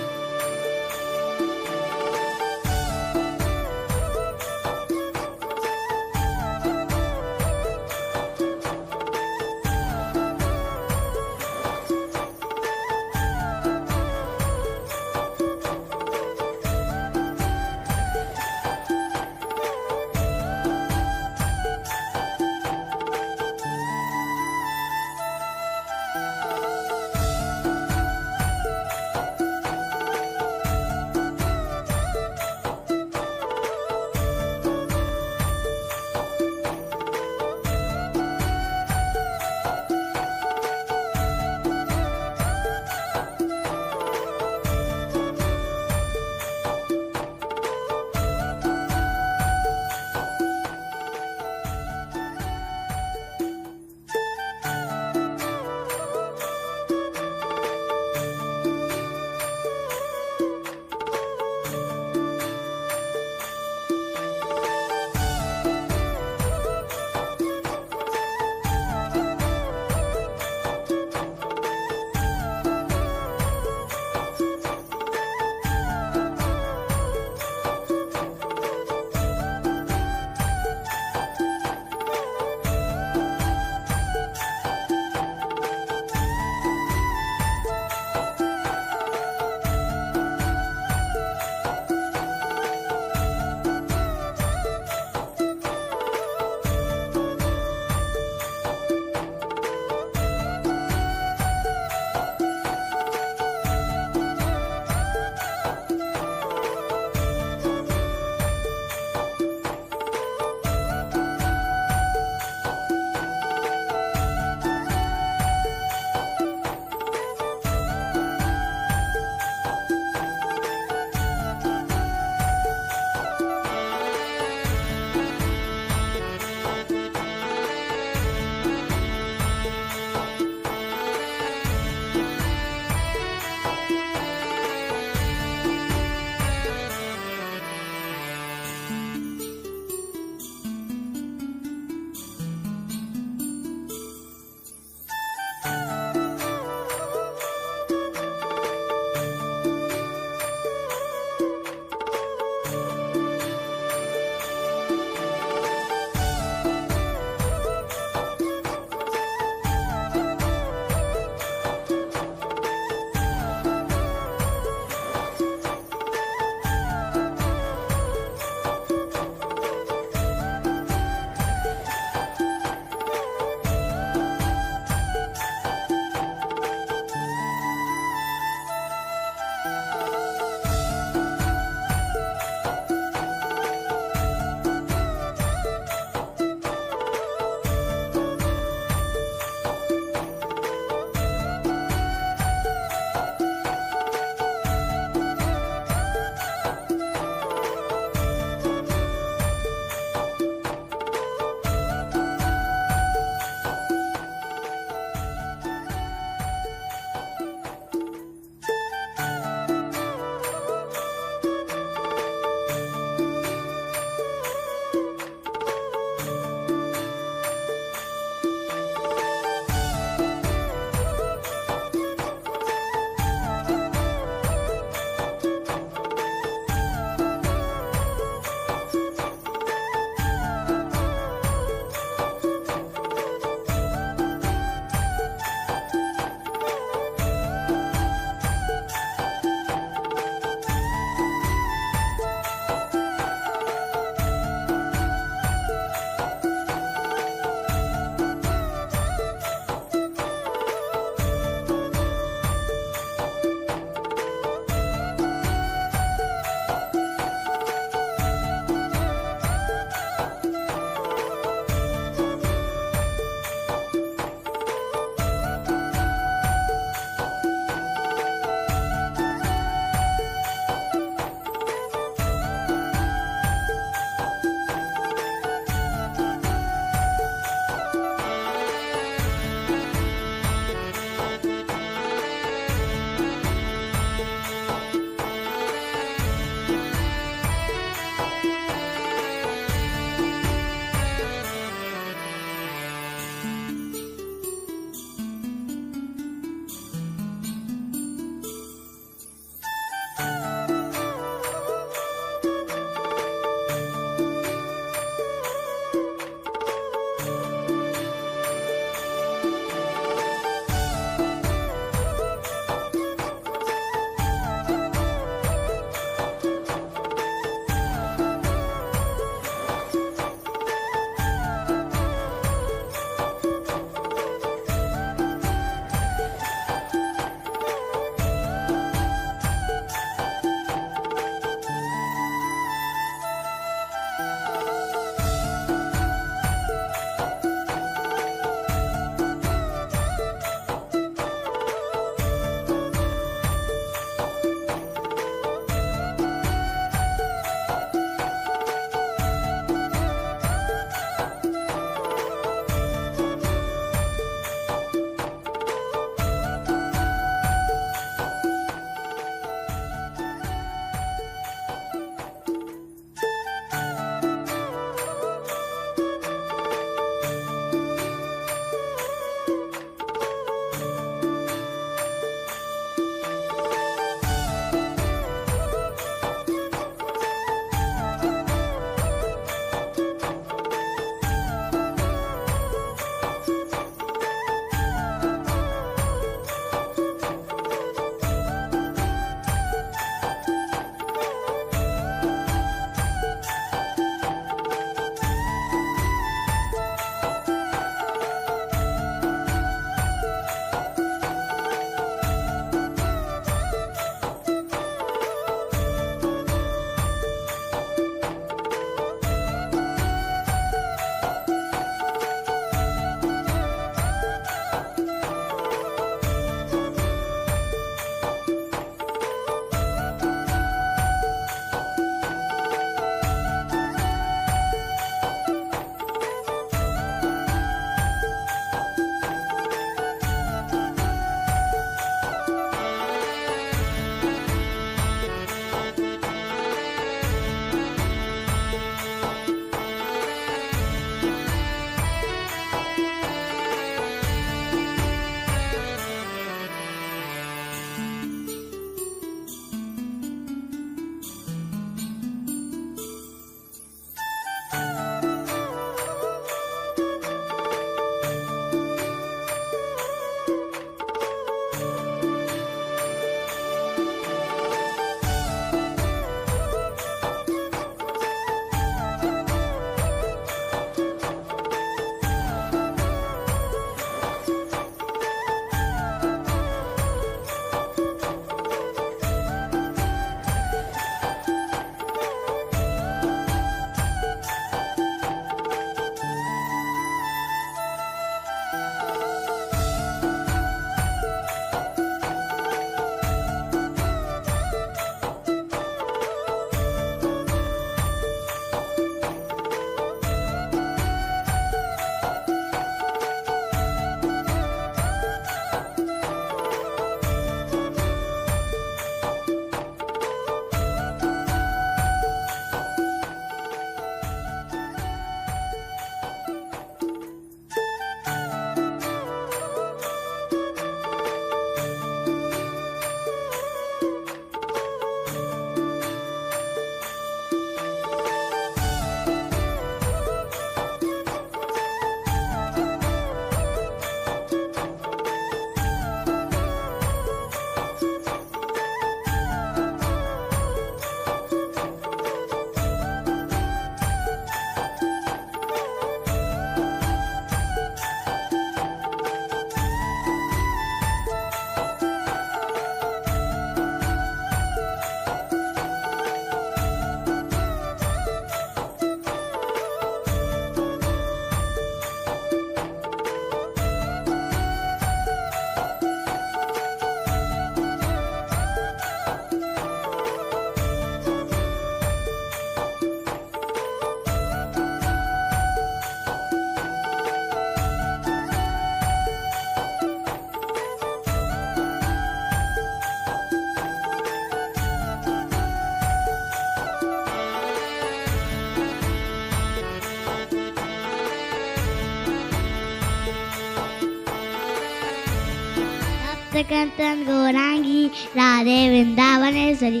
कंचन गौरांगी राधे वृंदावनेश्वरी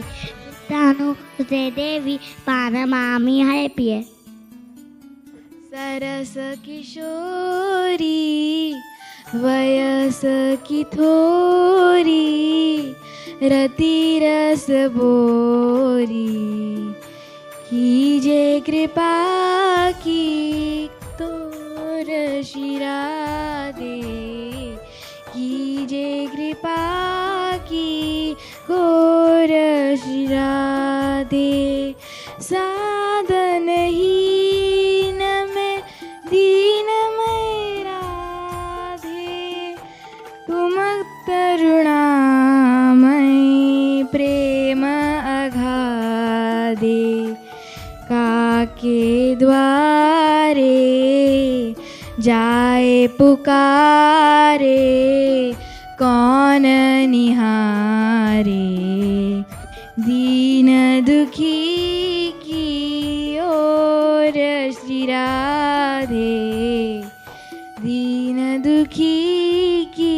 तानु सुते देवी पानमामि हरे प्रिय। सरस किशोरी वयस की थोरी रति रस बोरी कीजे कृपा की तोर शिरा दे कीजे कृपा की कोर शिरा दे साधन हीन में दीन में राधे तुम तरुणामय प्रेम अगाधे काके द्वारे जाए पुकारे कौन निहारे दीन दुखी की ओर श्री राधे दीन दुखी की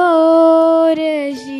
ओर श्री